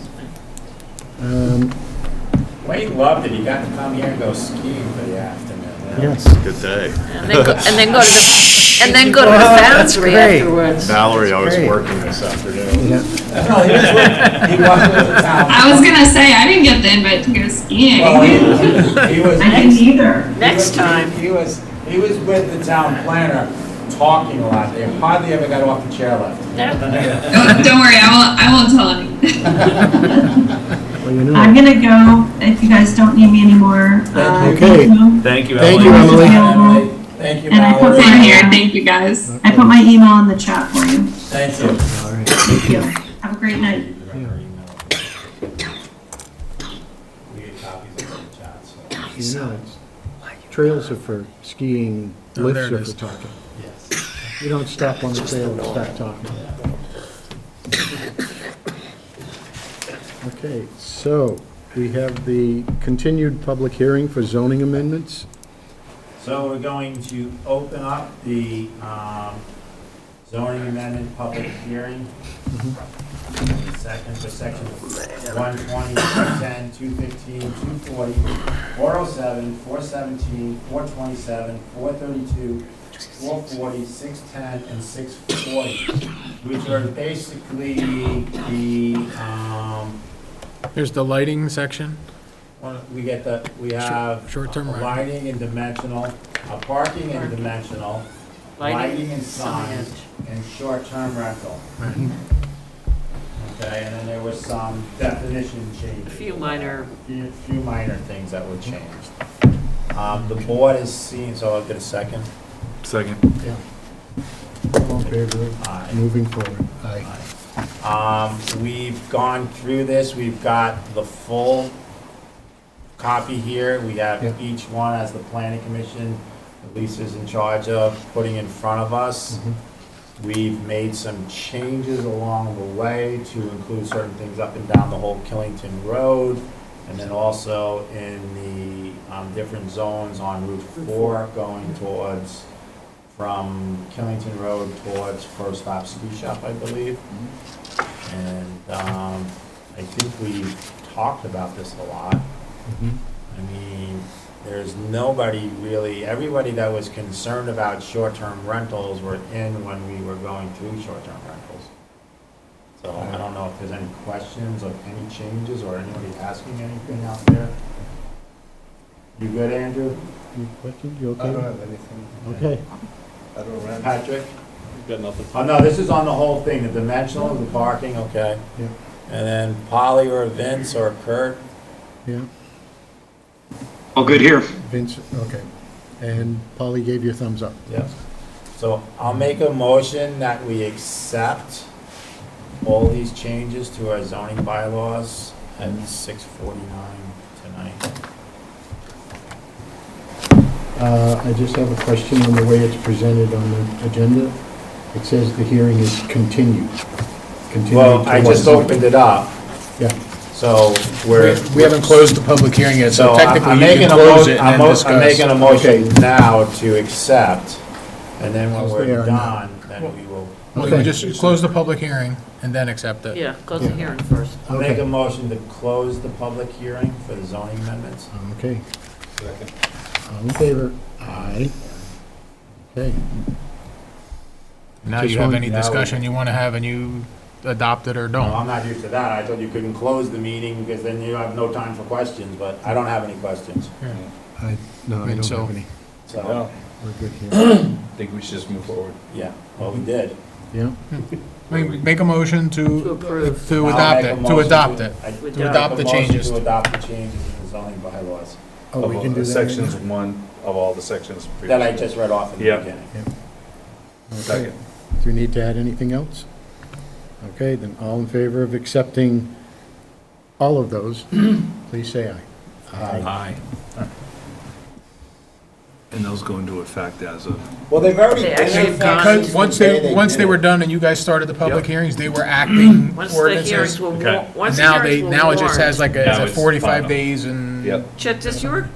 Wayne loved it, he got to come here and go skiing for the afternoon. Yes. Good day. And then go to the foundry afterwards. Valerie, I was Great. working this afternoon. Yeah. No, he was with the town. I was gonna say, I didn't get the invite to go skiing. Well, he was. I didn't either. Next time. He was with the town planner, talking a lot. They hardly ever got off the chairlift. Don't worry, I won't tell anyone. Well, you know. I'm gonna go, if you guys don't need me anymore. Okay. Thank you, Thank Emily. you, Emily. Available. Thank you, And I put Valerie. Same here, thank you guys. I put my email in the chat for you. Thank you. All right. Thank you. Have a great night. We get copies of the chat, so. You know, trails are for skiing, lifts are for talking. Yes. You don't stop on the trail and start talking. Okay, so we have the continued public hearing for zoning amendments. So we're going to open up the zoning amendment public hearing. Second for section 120, 210, 215, 240, 407, 417, 427, 432, 440, 610, and 640, which are basically the, There's the lighting section. we have Short-term rental. lighting and dimensional, parking and dimensional, lighting and sign, and short-term rental. Okay, and then there was some definition changes. A few minor. Few minor things that were changed. The board is seeing, so I'll get a second. Second. All in favor of Aye. moving forward? Aye. We've gone through this, we've got the full copy here. We have Yep. each one as the planning commission, Lisa's in charge of putting in front of us. We've made some changes along the way to include certain things up and down the whole Killington Road, and then also in the different zones on Route 4 going towards, from Killington Road towards First Stop Ski Shop, I believe. And I think we've talked about this a lot. I mean, there's nobody really, everybody that was concerned about short-term rentals were in when we were going through short-term rentals. So I don't know if there's any questions or any changes or anybody asking anything out there. You good, Andrew? Any questions? You okay? have anything. Okay. I don't rent. Patrick? Got nothing. Oh, no, this is on the whole thing, the dimensional, the parking, okay. Yeah. And then Polly or Vince or Kurt? Yeah, All good here. Vince, okay. And Polly gave you a thumbs up. Yes. So I'll make a motion that we accept all these changes to our zoning bylaws at 6:49 tonight. I just have a question on the way it's presented on the agenda. It says the hearing is continued. Continued Well, to I what? just opened it up, Yeah, So We haven't closed the public hearing yet, so technically I'm you making can a close mo- it and then I'm discuss. making a motion now to accept, and then when Yes, we're they are now. done, then we will. Well, you just close the public hearing and then accept it. Yeah, close the hearing first. I'll make Okay. a motion to close the public hearing for the zoning amendments. Okay. All in favor? Aye. Okay. Now Just you have want- any discussion you want to have and you adopt it or No, don't. I'm not used to that. I thought you couldn't close the meeting because then you have no time for questions, but I don't have any questions. No, I mean, don't so- have any. So, We're good here. I think we should just move forward. yeah, well, we did. Yeah. Make a motion To approve. to I'll adopt make a it, to motion adopt it. I- To adopt the make a motion changes. To adopt the changes in the zoning bylaws Oh, we can do that. Sections one of all the sections. that I just read off in the Yeah. beginning. Okay. Do we need to add anything else? Okay, then all in favor of accepting all of those, please say aye. Aye. And those go into effect as of. Well, they've already They been actually in gone- effect Because since once the day they did were it. done and you guys started the public Yep. hearings, they were acting Once the ordinances. hearings were, Okay. once the Now hearings were now it just has warned. like Now a it's 45 final. days and. Yep. Chet, does your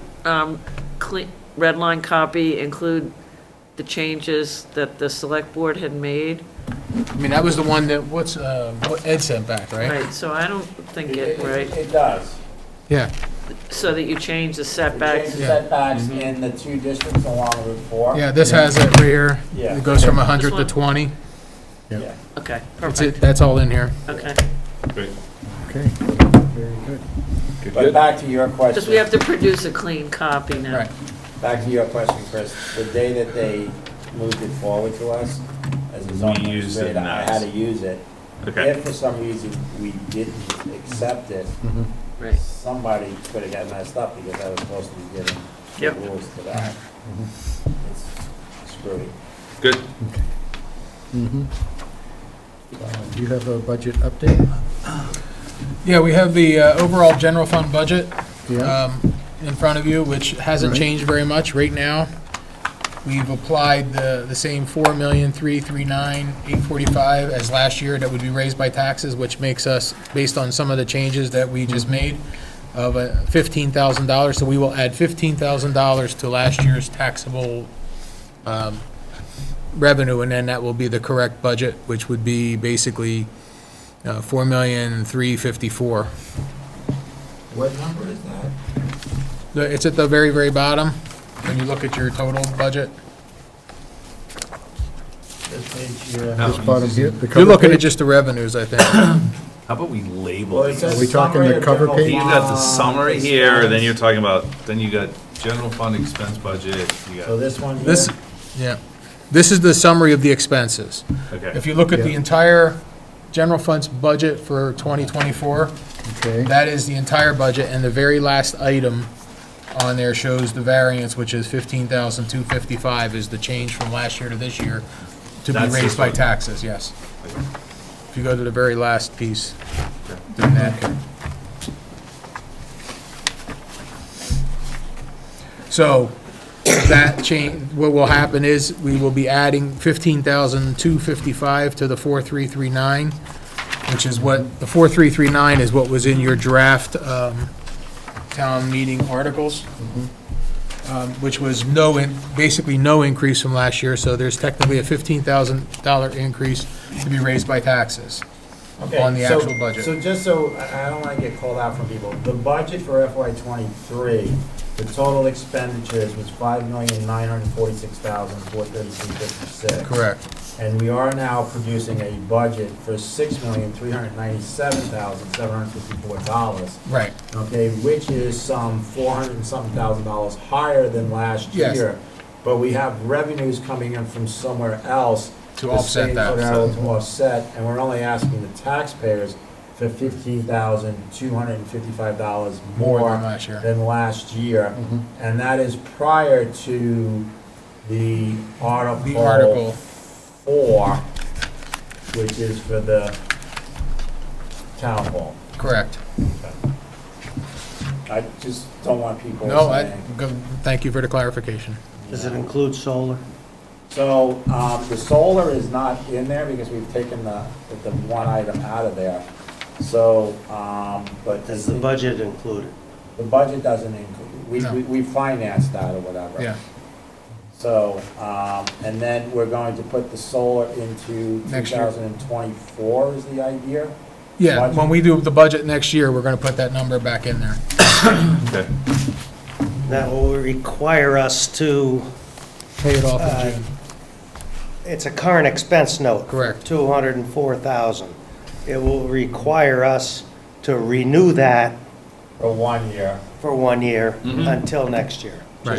red line copy include the changes that the select board had made? I mean, that was the one that, what Ed sent back, right? Right, so I don't think it, right, It does. Yeah. so that you change the It setbacks. changes Yeah. setbacks in the two districts along Route 4. Yeah, this has it right here. Yeah. It goes from 100 This to one? 20. Yeah. Okay, That's perfect, it, that's all in here. okay. Great. Okay, very good. Good, But good. back to your question. Because we have to produce a clean copy now. Right. Back to your question, Chris. The day that they moved it forward to us, as a zoning We used it administrator, I as- had to use it. Okay. If for some reason we didn't accept it, Mhm. Right, somebody could have got messed up because I was supposed to be giving Yep. the rules to that. It's screwy. Good. Mhm. Do you have a budget update? Yeah, we have the overall general fund budget Yeah. in front of you, which hasn't Right. changed very much. Right now, we've applied the same 4,339,845 as last year that would be raised by taxes, which makes us, based on some of the changes that we just made, of $15,000. So we will add $15,000 to last year's taxable revenue, and then that will be the correct budget, which would be basically $4,354,000. What number is that? It's at the very, very bottom, when you look at your total budget. This page here. This bottom here, the You're cover looking at page? just the revenues, I think. How about we label Well, it these? says Are we talking summary the of cover general page? You got the fund summary here, then expense. you're talking about, then you got general fund expense budget, you So got, this one here? This, yeah, this is the summary of the expenses. okay. If you look at the Yeah. entire general fund's budget for 2024, Okay, that is the entire budget, and the very last item on there shows the variance, which is 15,255 is the change from last year to this year to be That's this raised by one. taxes, yes. If you go to the very last piece, then that. So, that change, what will happen is, we will be adding 15,255 to the 4,339, which is what, the 4,339 is what was in your draft town meeting articles, which was basically no increase from last year, so there's technically a $15,000 increase to be raised by taxes Okay, on the so- actual budget. So just so, I don't want to get called out from people, the budget for FY '23, the total expenditures was $5,946,433.56. Correct. And we are now producing a budget for $6,397,754. Right. Okay, which is some 400 and something thousand dollars higher than last Yes. year. But we have revenues coming in from somewhere else. To the offset same that. sort of to offset, and we're only asking the taxpayers for $15,255 More more than last year. than last year. Mhm. And that is prior to the The Article article, 4, which is for the town hall. correct. I just don't want people No, saying. thank you for the clarification. Does it include solar? So, the solar is not in there because we've taken the one item out of there. So, but. Is the budget included? The budget doesn't include, No. we financed that or whatever. Yeah, So, and then we're going to put the solar into Next year. 2024 is the idea? yeah, Budget. when we do the budget next year, we're gonna put that number back in there. Okay. That will require us to, Pay it off in June. it's a current expense note. Correct. 204,000. It will require us to renew that For 1 year. for 1 year until next year. Right.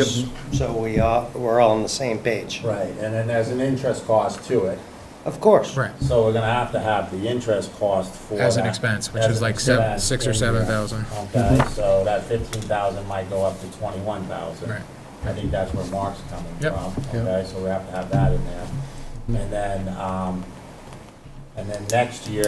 So we're all on the same page. Right, and then there's an interest cost to it. Of course. Right, So we're gonna have to have the interest cost for as an that. expense, which As is an like expense 6 or in 7,000. there. Okay, so that 15,000 might go up to 21,000. Right. I think that's where Mark's coming Yep. from. Yep. Okay, so we have to have that in there. And then next year,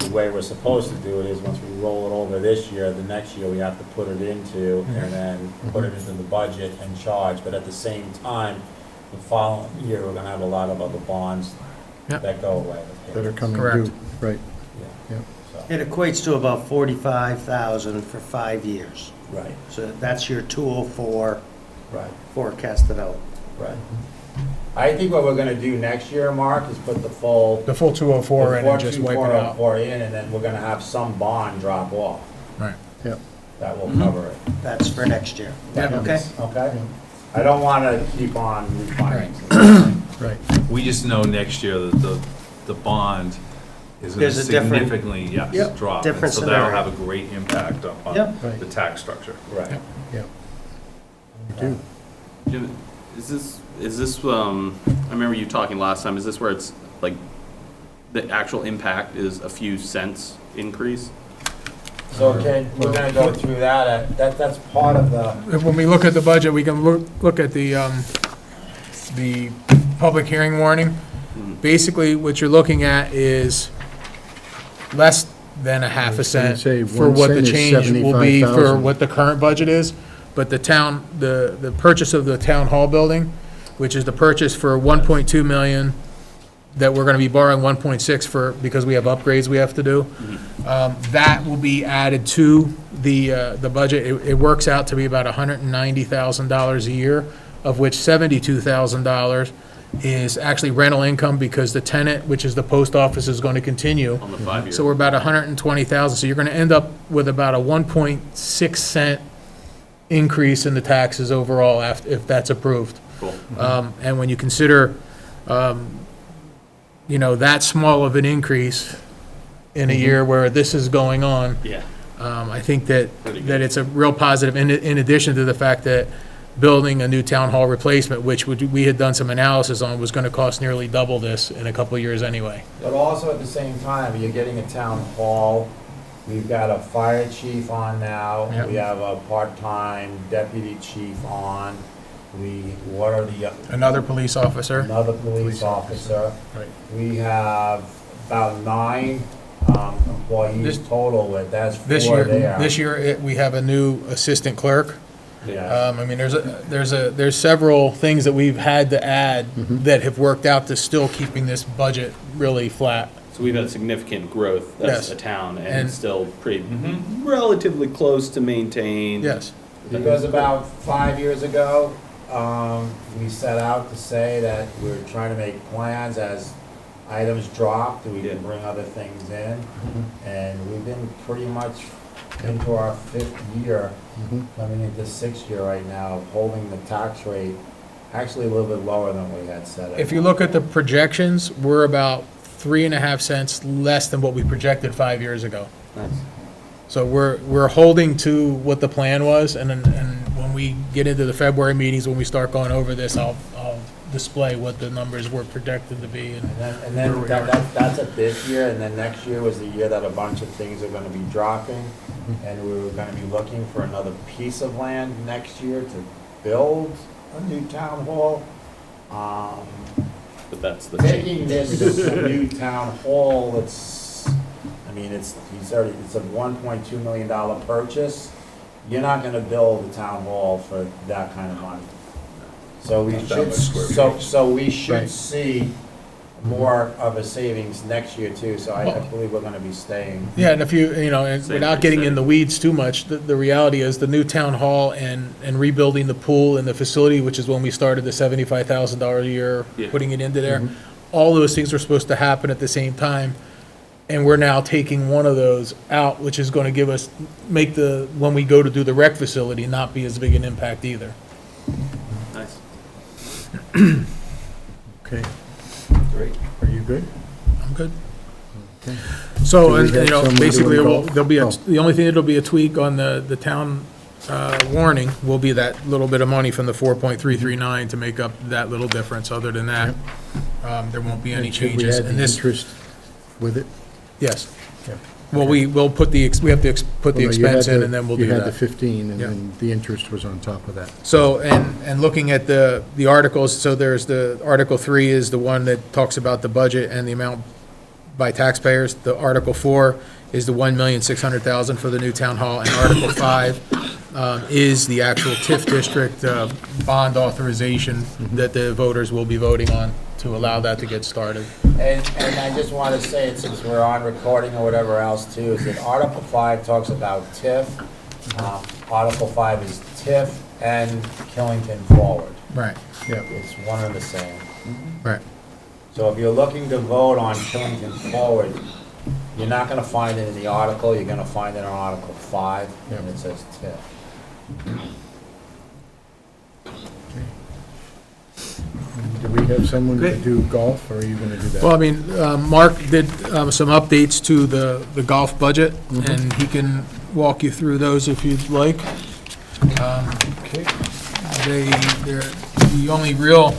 the way we're supposed to do it is, once we roll it over this year, the next year we have to put it into, and then put it into the budget and charge. But at the same time, the following year, we're gonna have a lot of other bonds Yep. that go away. That are coming Correct. due, right. Yeah, Yep. so, It equates to about 45,000 for 5 years. right, So that's your 204 right, forecasted out. right. I think what we're gonna do next year, Mark, is put the full. The full 204 in and just wipe it out. 4 in, and then we're gonna have some bond drop off. Right. Yep. That will cover it. That's for next year. Yeah. Okay? Okay? I don't wanna keep on refinancing. Right. We just know next year that the bond is gonna There's a different- significantly, yes, Yep, drop. different And so that'll scenario. have a great impact on Yep. the tax structure. Right. Yep. We do. Jim, is this, I remember you talking last time, is this where it's like, the actual impact is a few cents increase? So, okay, we're gonna go through that, that's part of the, When we look at the budget, we can look at the public hearing warning. Basically, what you're looking at is less than a half a was gonna cent say for 1 what the cent is change will be for 75,000. what the current budget is. But the town, the purchase of the town hall building, which is the purchase for 1.2 million, that we're gonna be borrowing 1.6 for, because we have upgrades we have to do. That will be added to the budget. It works out to be about $190,000 a year, of which $72,000 is actually rental income, because the tenant, which is the post office, is going to continue. On the 5 year? So we're about 120,000, so you're gonna end up with about a 1.6 cent increase in the taxes overall if that's approved. Cool. And when you consider, that small of an increase in a year where this is going on, Yeah. I think that Pretty good. it's a real positive, in addition to the fact that building a new town hall replacement, which we had done some analysis on, was gonna cost nearly double this in a couple of years anyway. but also at the same time, you're getting a town hall. We've got a fire chief on now. Yep. We have a part-time deputy chief on. What are the? Another police officer. Another police officer. Right. We have about 9 employees This- total with, that's 4 This year, there. we have a new assistant clerk. Yeah. I mean, there's several things that we've had to add that have worked out to still keeping this budget really flat. So we've had significant growth Yes. as a town, and And- it's still pretty, relatively close to maintain. Yes. Because about 5 years ago, we set out to say that we're trying to make plans as items dropped, we can bring other things in. And we've been pretty much into our 5th year, coming into 6th year right now, holding the tax rate actually a little bit lower than we had set it. If you look at the projections, we're about 3.5 cents less than what we projected 5 years ago. Nice. So we're holding to what the plan was, and when we get into the February meetings, when we start going over this, I'll display what the numbers were projected to be. And then that's it this year, and then next year was the year that a bunch of things are gonna be dropping. And we were gonna be looking for another piece of land next year to build a new town hall. But that's the Taking change. this new town hall, it's a $1.2 million purchase. You're not gonna build a town hall for that kind of money. So we Not that should, much square footage. so we should Right. see more of a savings next year too, so I believe we're gonna be staying. Yeah, and if you, and Same without getting in percent. the weeds too much, the reality is the new town hall and rebuilding the pool and the facility, which is when we started the $75,000 a year, Yeah. putting it into there, all those things were supposed to happen at the same time. And we're now taking one of those out, which is going to give us, when we go to do the rec facility, not be as big an impact either. Nice. Okay, Great. are you good? I'm good. Okay. So, Do we and, have somebody basically, involved? there'll be, Oh. the only thing that'll be a tweak on the town warning will be that little bit of money from the 4.339 to make up that little difference. Other than that, there won't be any And should changes. we add And the this, interest with it? yes. Yeah. Well, we have to put the Well, no, you expense had in, the- and then we'll do You had the that. 15, and Yeah. then the interest was on top of that. So, and looking at the articles, so there's the, Article 3 is the one that talks about the budget and the amount by taxpayers. The Article 4 is the $1,600,000 for the new town hall, and Article 5 is the actual TIF district bond authorization that the voters will be voting on to allow that to get started. And I just want to say it, since we're on recording or whatever else too, is that Article 5 talks about TIF. Article 5 is TIF and Killington Forward. Right, Yeah. It's one and the same. right. So if you're looking to vote on Killington Forward, you're not going to find it in the article, you're going to find it on Article 5, and it says TIF. Do we have someone to do golf, or are you going to do that? Well, I mean, Mark did some updates to the golf budget, and he can walk you through those if you'd like. Okay. The only real,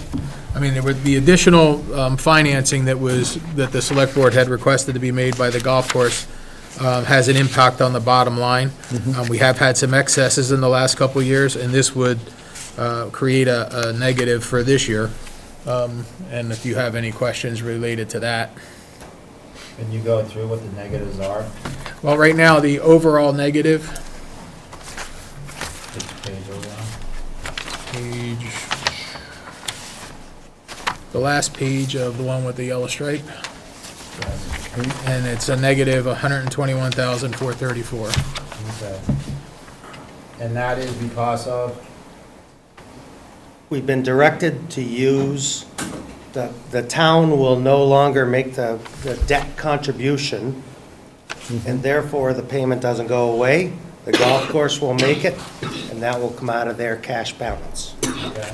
I mean, there would be additional financing that the select board had requested to be made by the golf course, has an impact on the bottom line. We have had some excesses in the last couple of years, and this would create a negative for this year. And if you have any questions related to that. Can you go through what the negatives are? Well, right now, the overall negative, Which page are we on? the last page of the one with the yellow stripe, and it's a negative 121,434. Okay. And that is because of? We've been directed to use, the town will no longer make the debt contribution, and therefore the payment doesn't go away. The golf course will make it, and that will come out of their cash balance. Okay.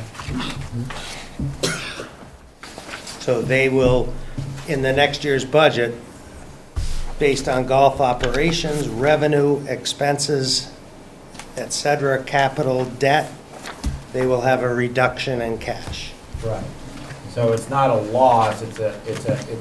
So they will, in the next year's budget, based on golf operations, revenue, expenses, et cetera, capital, debt, they will have a reduction in cash. Right. So it's not a loss, it's a.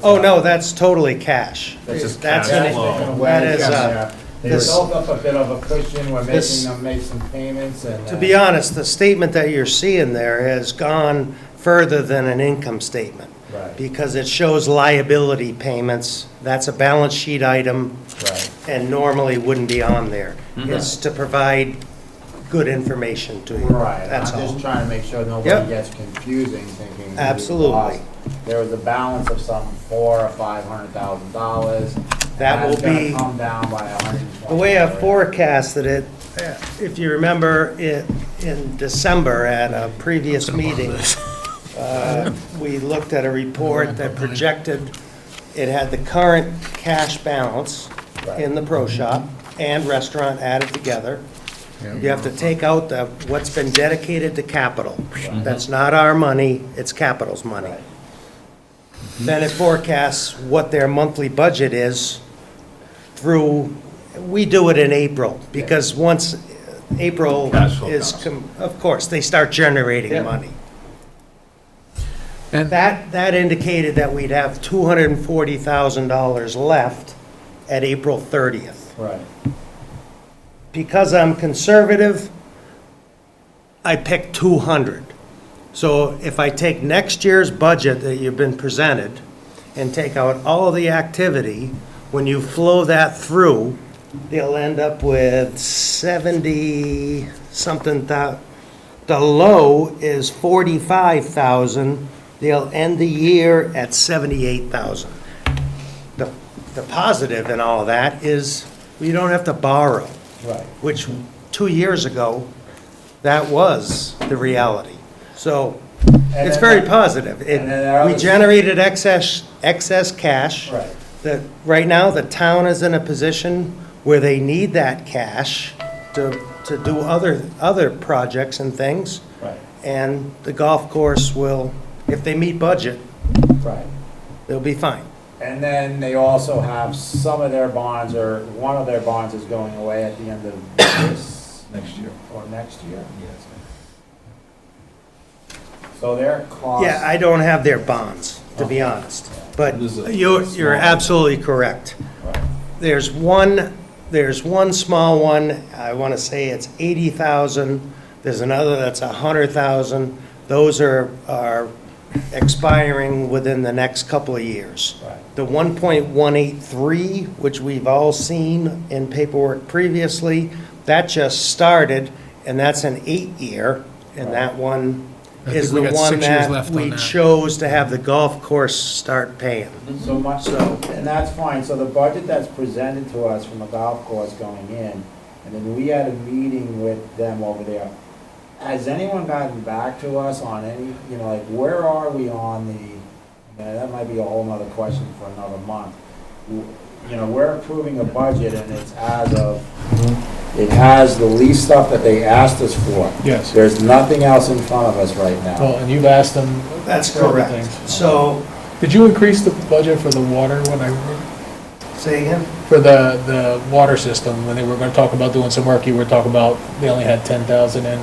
Oh, no, that's totally cash. That's just That's cash an- flow. That is, They this- built up a bit of a cushion, we're making this- them make some payments and. to be honest, the statement that you're seeing there has gone further than an income statement. Right. Because it shows liability payments. That's a balance sheet item Right. and normally wouldn't be on there. It's to provide good information to you. Right, That's I'm all. just trying to make sure nobody Yep. gets confusing, thinking. we Absolutely. lost. There was a balance of some $400,000 or $500,000. That will That's gonna be- come down by 120. The way I forecasted it, if you remember it in December at a previous meeting, we looked at a report that projected, it had the current cash balance in the pro shop and restaurant added together. You have to take out what's been dedicated to capital. That's not our money, it's capital's money. Right. Then it forecasts what their monthly budget is through, we do it in April, because once April Cash flow is, comes. of course, they start generating money. And That indicated that we'd have $240,000 left at April 30th. Right, Because I'm conservative, I picked 200. So if I take next year's budget that you've been presented and take out all of the activity, when you flow that through, they'll end up with 70-something, the low is 45,000 they'll end the year at 78,000. The positive in all of that is we don't have to borrow, Right. which 2 years ago, that was the reality. So it's very positive. and then there We was- generated excess cash. Right. Right now, the town is in a position where they need that cash to do other projects and things. Right, And the golf course will, if they meet budget, right. they'll be fine. And then they also have some of their bonds, or one of their bonds is going away at the end of this. Next year. Or next year. So their cost. Yeah, I don't have their bonds, to be honest. But This is a you're small- absolutely correct. Right. There's one small one, I want to say it's 80,000. There's another that's 100,000. Those are expiring within the next couple of years. Right. The 1.183, which we've all seen in paperwork previously, that just started, and that's an 8-year, and that one I is think we the got one 6 years that left on we that. chose to have the golf course start paying. So much, and that's fine, so the budget that's presented to us from the golf course going in, and then we had a meeting with them over there. Has anyone gotten back to us on any, like, where are we on that might be a whole nother question for another month. We're approving a budget and it's as of, it has the lease stuff that they asked us for. Yes. There's nothing else in front of us right now. Well, and you've asked them. That's for other correct. things. So, Did you increase the budget for the water when say again? for the water system, when they were gonna talk about doing some work, you were talking about they only had 10,000 in?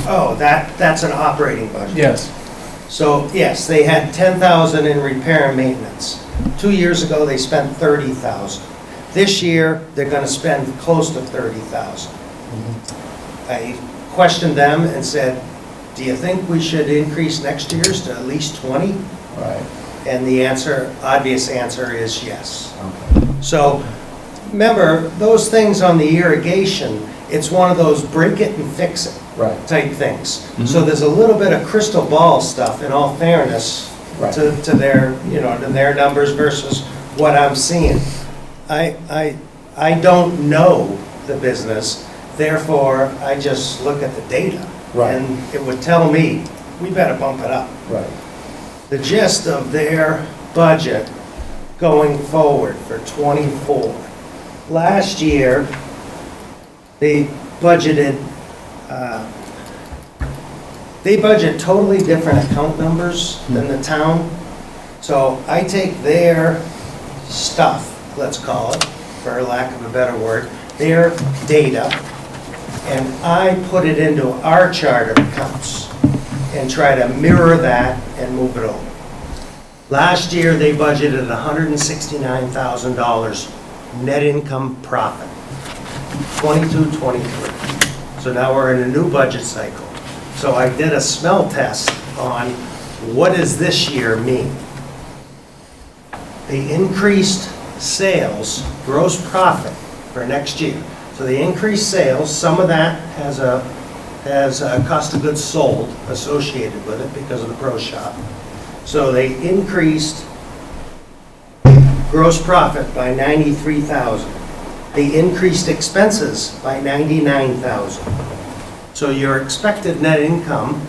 Oh, that's an operating budget. Yes. So, yes, they had 10,000 in repair and maintenance. 2 years ago, they spent 30,000. This year, they're gonna spend close to 30,000. I questioned them and said, do you think we should increase next year's to at least 20? Right. And the obvious answer is yes. Okay. So, remember, those things on the irrigation, it's one of those break it and fix it Right. type things. So there's a little bit of crystal ball stuff, in all fairness, Right. to their, to their numbers versus what I'm seeing. I don't know the business, therefore, I just look at the data. Right. And it would tell me, we better bump it up. Right. The gist of their budget going forward for '24. Last year, they budgeted totally different account numbers than the town. So I take their stuff, let's call it, for lack of a better word, their data, and I put it into our chart of accounts and try to mirror that and move it over. Last year, they budgeted $169,000 net income profit, 22-23. So now we're in a new budget cycle. So I did a smell test on what does this year mean? They increased sales, gross profit for next year. So they increased sales, some of that has a cost of goods sold associated with it because of the pro shop. So they increased gross profit by $93,000. They increased expenses by $99,000. So your expected net income,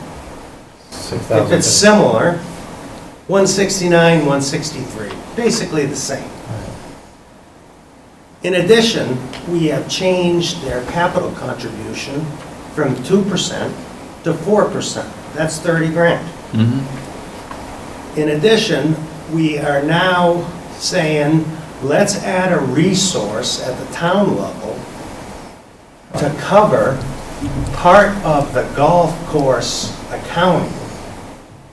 if it's similar, 169, 163, basically the same. In addition, we have changed their capital contribution from 2% to 4%. That's 30 grand. In addition, we are now saying, let's add a resource at the town level to cover part of the golf course accounting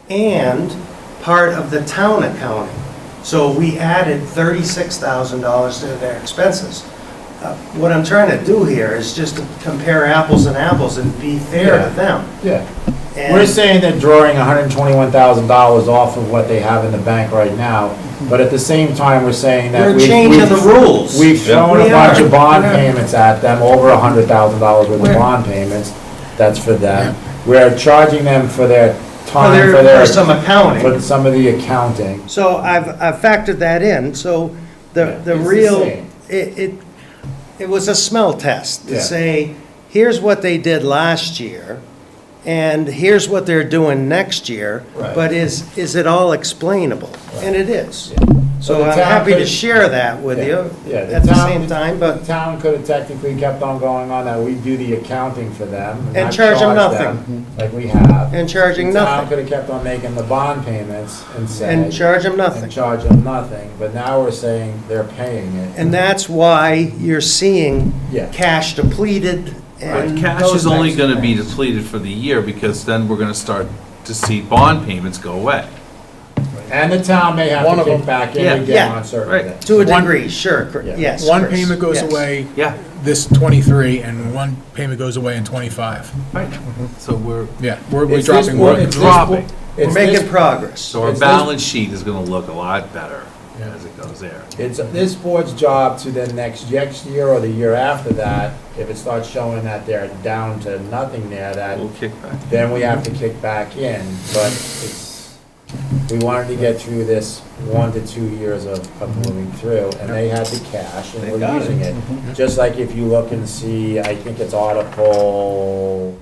and part of the town accounting. So we added $36,000 to their expenses. What I'm trying to do here is just to compare apples and apples and be fair to them. Yeah. And- We're saying they're drawing $121,000 off of what they have in the bank right now, but at the same time, we're saying that We're changing the rules. We've thrown We a bunch are. of bond We are. payments at them, over $100,000 worth of We're- bond payments. That's for them. We're charging them for their time for for their. some accounting. For some of the accounting. So I've factored that in, so the It's the real, same. it was a smell test to Yeah. say, here's what they did last year, and here's what they're doing next year, Right. but is it all explainable? And it is. So So the I'm town happy to could- share that with you Yeah, at the same time, The but, town could have technically kept on going on that, we do the accounting for them. And not charge them charge nothing. Like we have. and charging The town nothing, could have kept on making the bond payments and said. and charge them And nothing. charge them nothing, but now we're saying they're paying it. And that's why you're seeing Yeah. cash depleted But and cash those is only types of gonna be things. depleted for the year, because then we're gonna start to see bond payments go away. And the town may have One to of kick them- back in Yeah. again Yeah. on certain Right. things. To a One- degree, sure, Yeah. yes. One Chris, payment goes yes. away Yeah, this 23, and one payment goes away in 25. right. So we're Yeah, we're It's this dropping board- one. it's this dropping. board- We're it's making this- progress. So our It's this- balance sheet is gonna look a lot better as it goes there. It's this board's job to then next year or the year after that, if it starts showing that they're down to nothing there, that We'll kick back. then we have to kick back in. But we wanted to get through this 1 to 2 years of moving through, and they had the cash and we're using it. Just like if you look and see, I think it's Article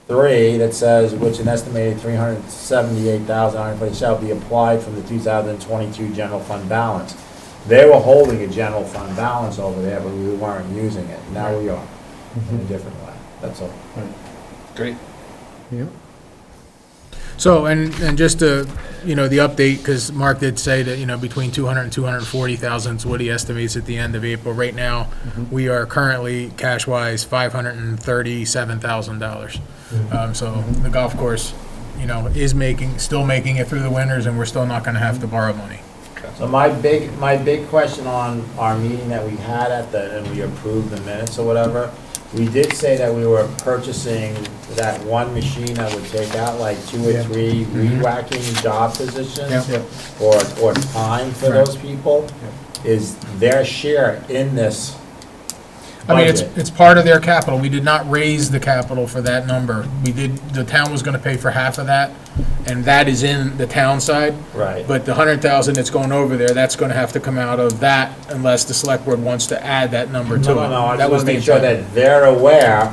3 that says, which an estimated $378,940 shall be applied from the 2022 general fund balance. They were holding a general fund balance over there, but we weren't using it. Now we are, in a different way. That's all. Great. Yeah. So, and just to, the update, because Mark did say that, between 200 and 240,000 is what he estimates at the end of April. Right now, we are currently cash-wise $537,000. So the golf course, is still making it through the winters, and we're still not gonna have to borrow money. So my big question on our meeting that we had and we approved the minutes or whatever, we did say that we were purchasing that one machine that would take out like 2 or 3 weed whacking job positions or time for Right. those people. Is their share in this I mean, budget? it's part of their capital. We did not raise the capital for that number. The town was gonna pay for half of that, and that is in the town side. Right. But the 100,000 that's going over there, that's gonna have to come out of that unless the select board wants to add that number to it. No, I That just was want to the make sure intent. that they're aware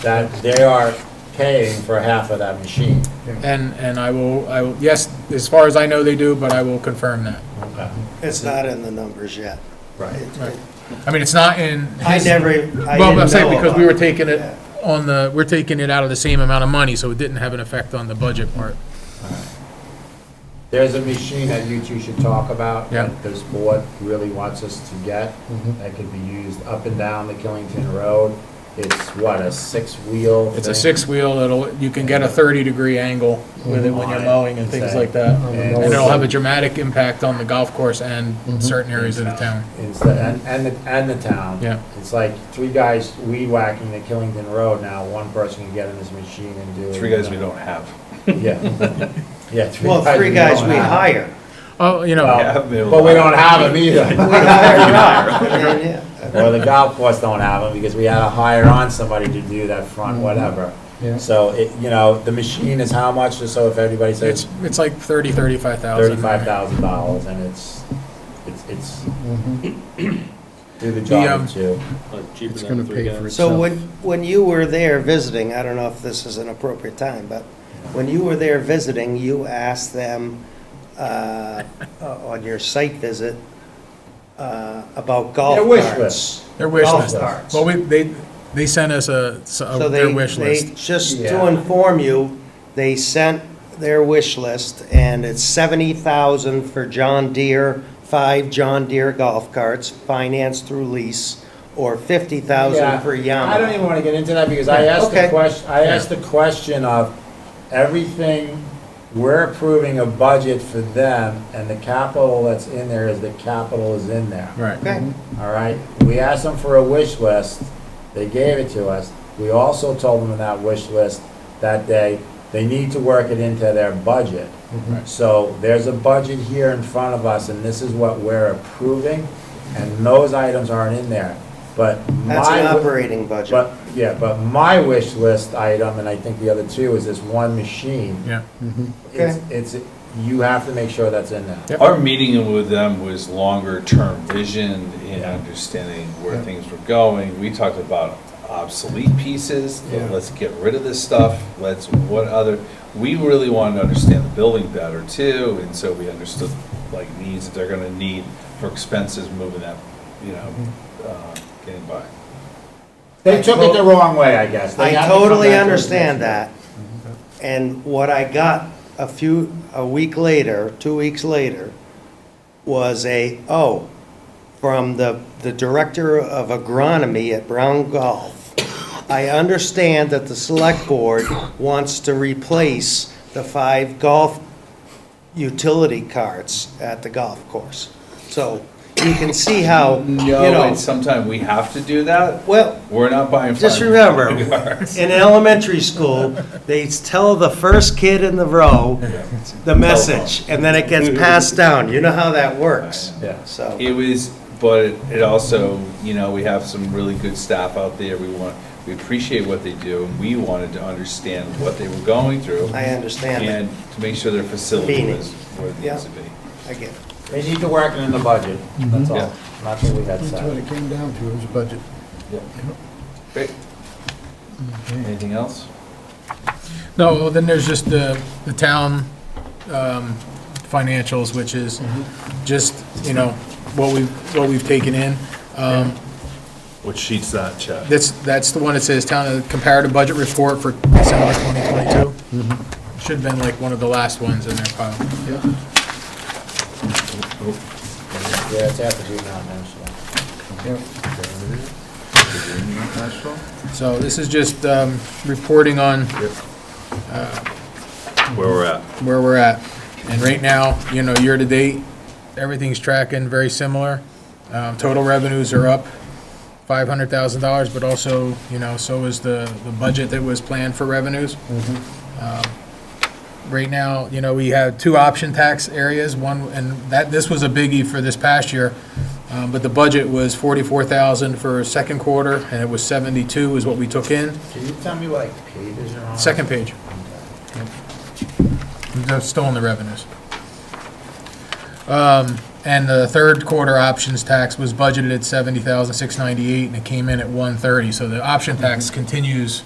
that they are paying for half of that machine. And I will, yes, as far as I know they do, but I will confirm that. Okay. It's not in the numbers yet. Right. Right. I mean, it's not in. I his- never, I Well, didn't I'm saying know because we about were it. taking it we're taking it out of the same amount of money, so it didn't have an effect on the budget part. There's a machine that you two should talk about, Yeah. that this board really wants us to get, that could be used up and down the Killington Road. It's what, a 6-wheel It's a thing? 6-wheel, you can get a 30-degree angle with it when you're mowing and things like that. And And it'll have a dramatic impact on the golf course and certain areas of the town. Instead, and the town. Yeah. It's like 3 guys weed whacking the Killington Road now, one person can get in this machine and do. 3 guys we don't have. Yeah. Yeah, 3 Well, 3 guys don't we have. hire. Oh, But we don't have them either. We hire Rob. I mean, yeah. Or the golf course don't have them because we had to hire on somebody to do that front, whatever. Yeah. So, the machine is how much, just so if everybody says It's like $35,000. $35,000, and it's do the job too. It's gonna pay for So itself. when you were there visiting, I don't know if this is an appropriate time, but when you were there visiting, you asked them on your site visit about golf Their wish carts. list. Their wish Golf list. carts. Well, they sent us So their they, wish list. just to Yeah. inform you, they sent their wish list, and it's 70,000 for John Deere, 5 John Deere golf carts, financed through lease, or 50,000 Yeah, for Yamaha. I don't even want to get into that because I asked the Okay. question, the question of everything, we're approving a budget for them and the capital that's in there is the capital is in there. Right. Okay, All right, we asked them for a wish list, they gave it to us. We also told them in that wish list that day, they need to work it into their budget. So there's a budget here in front of us, and this is what we're approving, and those items aren't in there. But That's my an wi- operating budget. But, yeah, but my wish list item, and I think the other two, is this one machine. Yeah. It's, you have to make sure that's in there. Our meeting with them was longer-term vision and understanding where things were going. We talked about obsolete pieces, let's get rid of this stuff, we really wanted to understand the building better too, and so we understood like needs that they're gonna need for expenses moving that, getting by. They took it the wrong way, I guess. They I have to come totally back to us understand next that. And what I got a week later, 2 weeks later, was from the director of agronomy at Brown Golf. I understand that the select board wants to replace the 5 golf utility carts at the golf course. So you can see how, And sometimes we have to do that. well, We're not buying. just five remember, cars. in elementary school, they tell the first kid in the row the message, and then it gets passed down. You know how that works. Yeah. So, It was, but it also, we have some really good staff out there. We appreciate what they do, and we wanted to understand what they were going through. I understand it. And to make sure their facility Meaning. was where it Yeah. needs to be. I get it. They need to work it in the budget, that's all. Yeah. That's what we had That's what said. it came down to, it was a budget. Great. Anything else? No, well, then there's just the town financials, which is just, what we've taken in. What sheet's that, Chad? That's the one that says town comparative budget report for December 2022. Should have been like one of the last ones in their pile. Yeah, it's after you now, So this is just reporting on Where we're at. where we're at. And right now, year-to-date, everything's tracking very similar. Total revenues are up $500,000, but also, so is the budget that was planned for revenues. Right now, we have 2 option tax areas, one, and this was a biggie for this past year, but the budget was $44,000 for second quarter, and it was $72 is what we took in. Can you tell me what pages are on? Second page. They're still in the revenues. And the third quarter options tax was budgeted at $70,698, and it came in at $130. So the option tax continues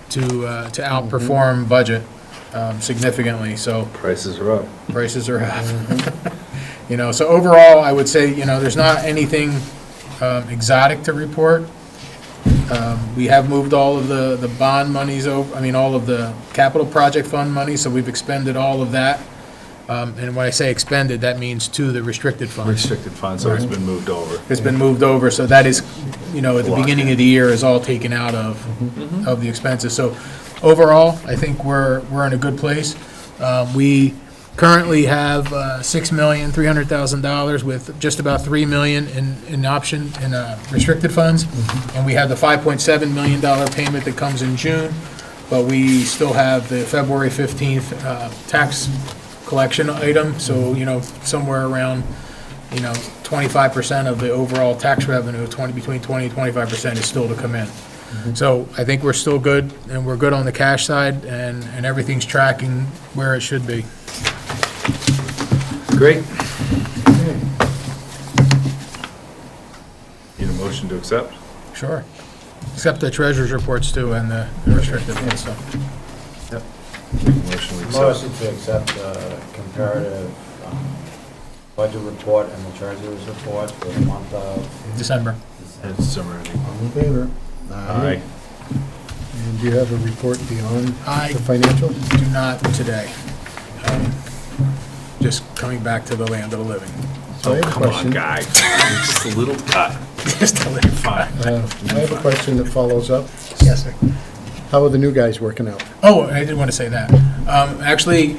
to outperform budget significantly. So Prices are up. prices are up. So overall, I would say, there's not anything exotic to report. We have moved all of the bond monies over, all of the capital project fund money, so we've expended all of that. And when I say expended, that means to the restricted funds. Restricted funds, so it's been moved over. It's been moved over, so that is, at the beginning of the year is all taken out of the expenses. So overall, I think we're in a good place. We currently have $6,300,000 with just about $3 million in restricted funds. And we have the $5.7 million payment that comes in June, but we still have the February 15th tax collection item, so, somewhere around, 25% of the overall tax revenue, between 20 and 25% is still to come in. So I think we're still good, and we're good on the cash side, and everything's tracking where it should be. Great. Need a motion to accept? Sure. Except the treasurer's reports too, and the restricted fund stuff. Motion we accept. Motion to accept the comparative budget report and the treasurer's report for the month of December. It's summer. All in favor? Aye. And do you have a report beyond I the financial? do not today. Just coming back to the land of the living. So I have a Come on, question. guy. Just a little cut. Just a little Fine. I have a question that follows up. Yes, sir. How are the new guys working out? Oh, I did want to say that. Actually,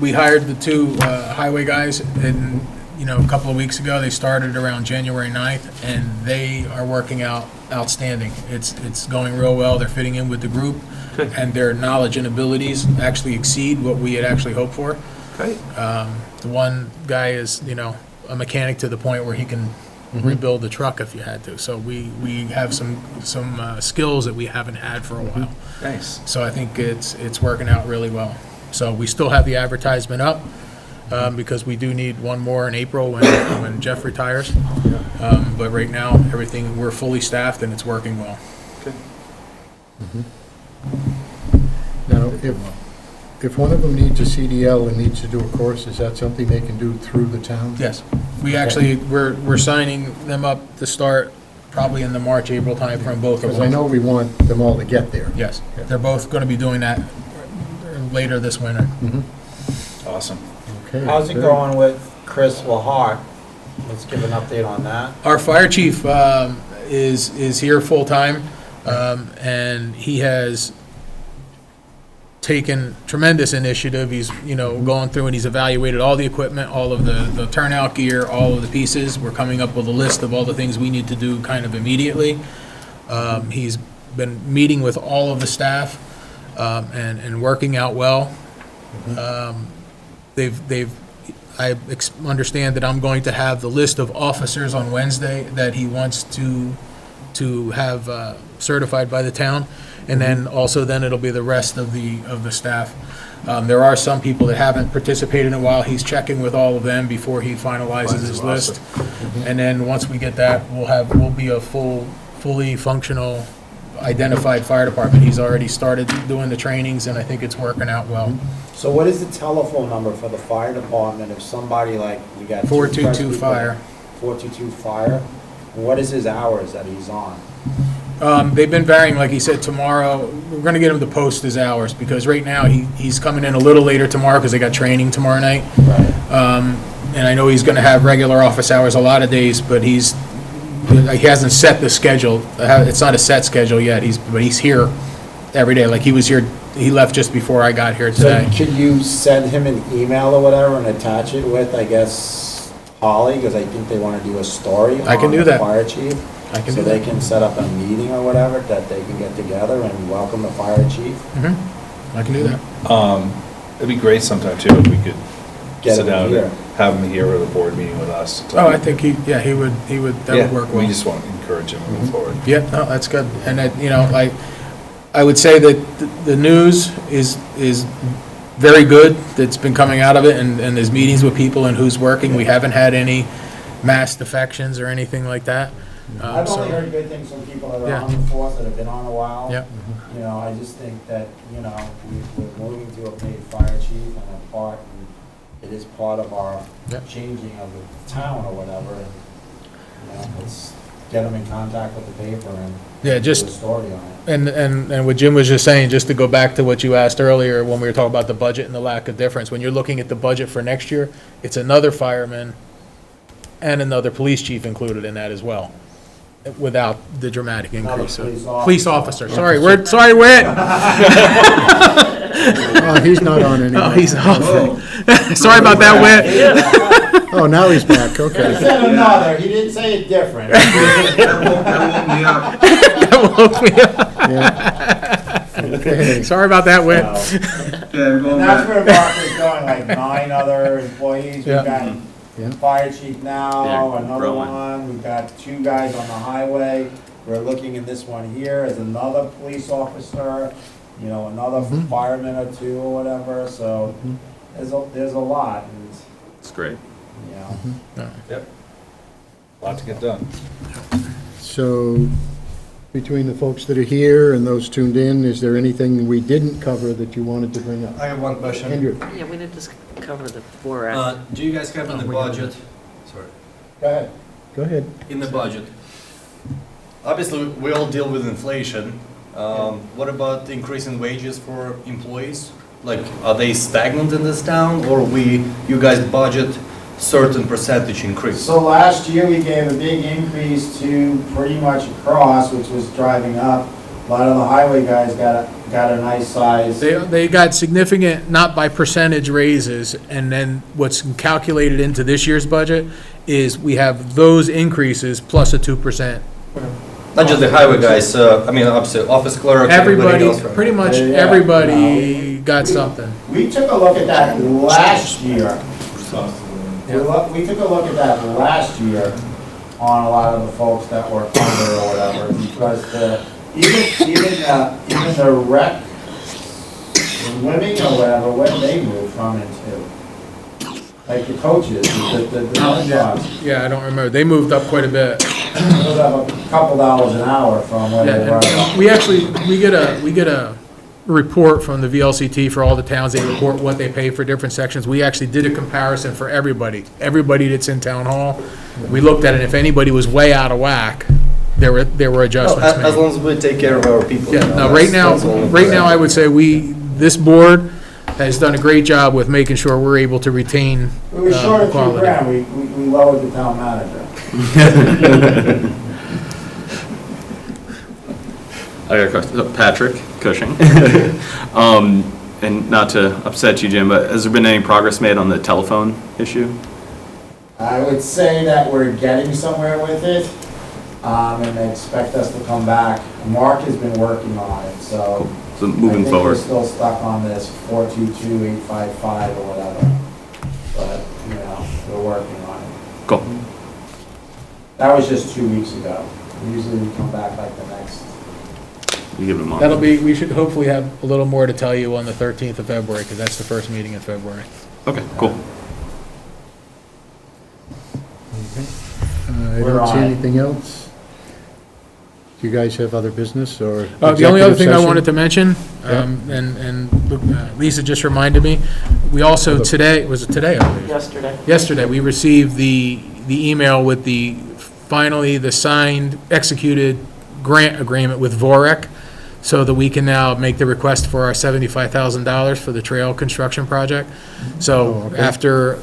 we hired the 2 highway guys, and, a couple of weeks ago. They started around January 9th, and they are working out outstanding. It's going real well. They're fitting in with the group, and their knowledge and abilities actually exceed what we had actually hoped for. Great. The one guy is, a mechanic to the point where he can rebuild the truck if you had to. So we have some skills that we haven't had for a while. Nice. So I think it's working out really well. So we still have the advertisement up, because we do need one more in April when Jeff retires. But right now, we're fully staffed and it's working well. Now, if one of them needs a CDL and needs to do a course, is that something they can do through the town? Yes, we actually, we're signing them up to start probably in the March, April timeframe, both of Because them. I know we want them all to get there. Yes, they're both going to be doing that later this winter. Awesome. Okay. How's it good. going with Chris Lahart? Let's give an update on that. Our fire chief is here full-time, and he has taken tremendous initiative. He's, gone through and he's evaluated all the equipment, all of the turnout gear, all of the pieces. We're coming up with a list of all the things we need to do kind of immediately. He's been meeting with all of the staff, and working out well. I understand that I'm going to have the list of officers on Wednesday that he wants to have certified by the town, and then it'll be the rest of the staff. There are some people that haven't participated in a while. He's checking with all of them before he finalizes his list. And then once we get that, we'll be a fully functional, identified fire department. He's already started doing the trainings, and I think it's working out well. So what is the telephone number for the fire department if somebody we got 422 fire. 422 fire? What is his hours that he's on? They've been varying, like he said, tomorrow, we're gonna get him to post his hours, because right now, he's coming in a little later tomorrow, because they got training tomorrow night. Right. And I know he's gonna have regular office hours a lot of days, but he hasn't set the schedule. It's not a set schedule yet, but he's here every day, like he was here, he left just before I got here today. So could you send him an email or whatever and attach it with, I guess, Holly, because I think they want to do a story I can on do the that. fire chief? I can So do they that. can set up a meeting or whatever, that they can get together and welcome the fire chief? I can do that. It'd be great sometime too if we could Get sit him down here. and have him here at a board meeting with us. Oh, I think he would, that would work well. We just want to encourage him moving forward. Yeah, no, that's good. And I would say that the news is very good that's been coming out of it, and there's meetings with people and who's working. We haven't had any mass defections or anything like that. I've so- only heard good things from people that are Yeah. on the force, that have been on a while. Yeah. I just think that, we're moving to a paid fire chief and it is part of our Yeah. changing of the town or whatever. And, let's get them in contact with the paper and Yeah, do a story on it. And what Jim was just saying, just to go back to what you asked earlier, when we were talking about the budget and the lack of difference, when you're looking at the budget for next year, it's another fireman and another police chief included in that as well, without the dramatic increase. So- Police officer, sorry, Whit. Oh, he's not on anymore. Oh, he's off. Sorry about that, Whit. Oh, now he's back, okay. He said another, he didn't say it different. That woke me up. Yeah. Okay. Sorry about that, Whit. And that's where Mark is going, like 9 other employees. We've Yeah. got fire chief now, Yeah, another growing. one. We've got 2 guys on the highway. We're looking in this one here as another police officer, another fireman or 2 or whatever. So there's a lot, and It's great. Yep. Lot to get done. So, between the folks that are here and those tuned in, is there anything we didn't cover that you wanted to bring up? I have one question. Andrew? Yeah, we need to cover the 4 act. Do you guys have in the budget, sorry, go ahead. Go ahead. in the budget, obviously, we all deal with inflation. What about the increase in wages for employees? Like, are they stagnant in this town, or you guys budget certain percentage increase? So last year, we gave a big increase to pretty much across, which was driving up. A lot of the highway guys got a nice size. They got significant, not by percentage raises, and then what's calculated into this year's budget is we have those increases plus a 2%. Not just the highway guys, obviously, office clerk, Everybody, else, right? pretty much Yeah. everybody got something. We took a look at that last year. We took a look at that last year, on a lot of the folks that were under or whatever, because even the rec, the women or whatever, where they moved from into. Like the coaches, the jobs, Yeah, I don't remember. They moved up quite a bit. moved up a couple dollars an hour from where they Yeah, were. and we get a report from the VLCT for all the towns. They report what they pay for different sections. We actually did a comparison for everybody that's in town hall. We looked at it. If anybody was way out of whack, there were adjustments As made. long as we take care of our people. Yeah, you know, no, right that's all now, I would say this board has done a great job with making sure we're able to retain We were short of quality. $2,000, we lowered the town manager. I got a question. Patrick Cushing. And not to upset you, Jim, but has there been any progress made on the telephone issue? I would say that we're getting somewhere with it, and they expect us to come back. Mark has been working on it, so. So moving I think forward. we're still stuck on this 422-855 or whatever, but, we're working on it. Cool. That was just 2 weeks ago. Usually we come back like the next. You give it a month. We should hopefully have a little more to tell you on the 13th of February, because that's the first meeting in February. Okay, cool. I We're don't see on it. anything else. Do you guys have other business or? The only other executive thing I session? wanted to mention, Yeah. and Lisa just reminded me, we also today, was it today? I believe? Yesterday, we received the email with finally the signed, executed grant agreement with VOREC, so that we can now make the request for our $75,000 for the trail construction project. So after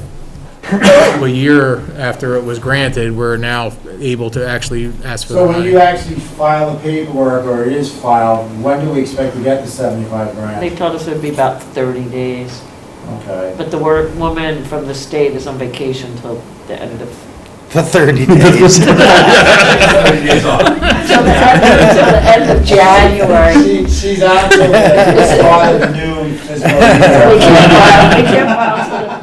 a year after it was granted, we're now able to actually ask for the So when money. you actually file the paperwork, or it is filed, when do we expect to get the 75 They grand? told us it would be about 30 days, Okay. but the woman from the state is on vacation till the end of, For 30 days. till the end of January. She's out till the start of the new fiscal year. We can't file till the-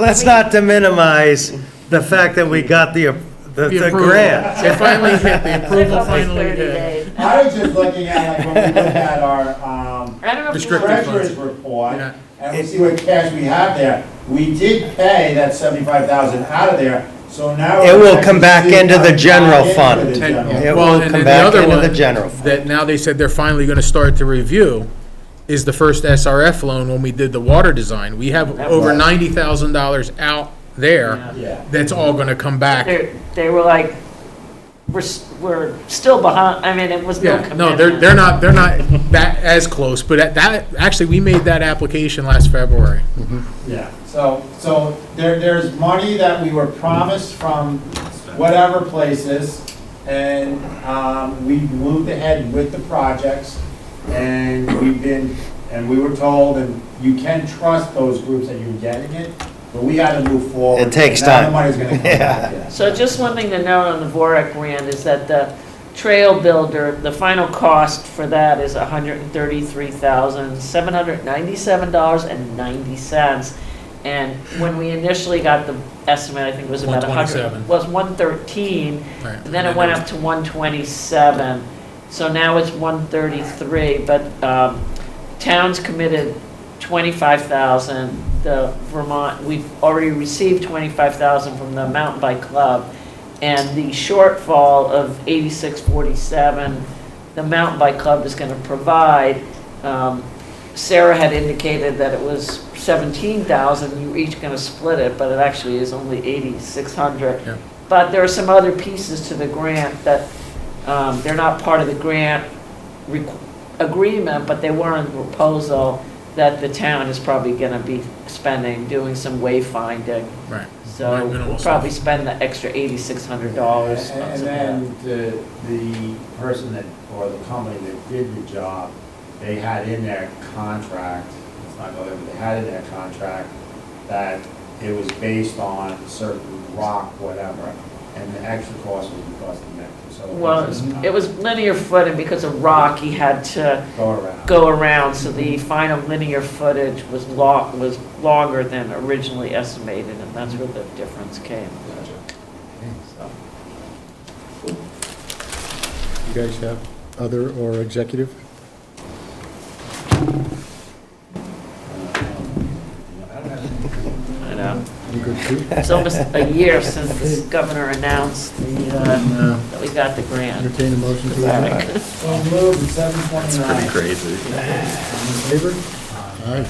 Let's not to minimize the fact that we got the approval. grant. It finally hit, the approval Like finally 30 hit. days. I was just looking at, like, when we look at our, I don't know if you Restricted want- treasurer's funds. report, Yeah. and we see what cash we have there. We did pay that 75,000 out of there, so now. It we're will actually come back into the coming general back fund. into the general And- It Well, will and come then the back other into the one general fund. that now they said they're finally gonna start to review is the first SRF loan when we did the water design. We have over right. $90,000 out there. Yeah. That's all gonna come back. They were like, we're still behind, I mean, it was no Yeah, no, commitment. they're not that as close, but actually, we made that application last February. Yeah, so there's money that we were promised from whatever places, and we moved ahead with the projects, and we were told, and you can trust those groups that you're getting it, but we gotta move forward. It takes Now the time. money's gonna come back, yeah. So just one thing to note on the VOREC grant is that the trail builder, the final cost for that is $133,797.90. And when we initially got the estimate, I think it was about 127. was 113, Right. and then it went up to 127. So now it's 133, but towns committed 25,000. The Vermont, we've already received 25,000 from the Mountain Bike Club, and the shortfall of 8647, the Mountain Bike Club is going to provide. Sarah had indicated that it was 17,000. You were each going to split it, but it actually is only 8,600. Yeah. But there are some other pieces to the grant that they're not part of the grant agreement, but they were in the proposal that the town is probably going to be spending, doing some wayfinding. Right. So Right, minimal we'll stuff. probably spend the extra $8,600. And then the person that, or the company that did the job, they had in their contract, it's not going, but they had in their contract that it was based on certain rock, whatever, and the extra cost was because of that. So Well, it was linear foot, and because of rock, he had to go around. so the final linear footage was longer than originally estimated, and that's where the difference came. So, You guys have other or executive? I know. You good too? It's almost a year since the governor announced that we got the grant. Entertain a motion to adjourn. It's pretty crazy. All in favor? Aye.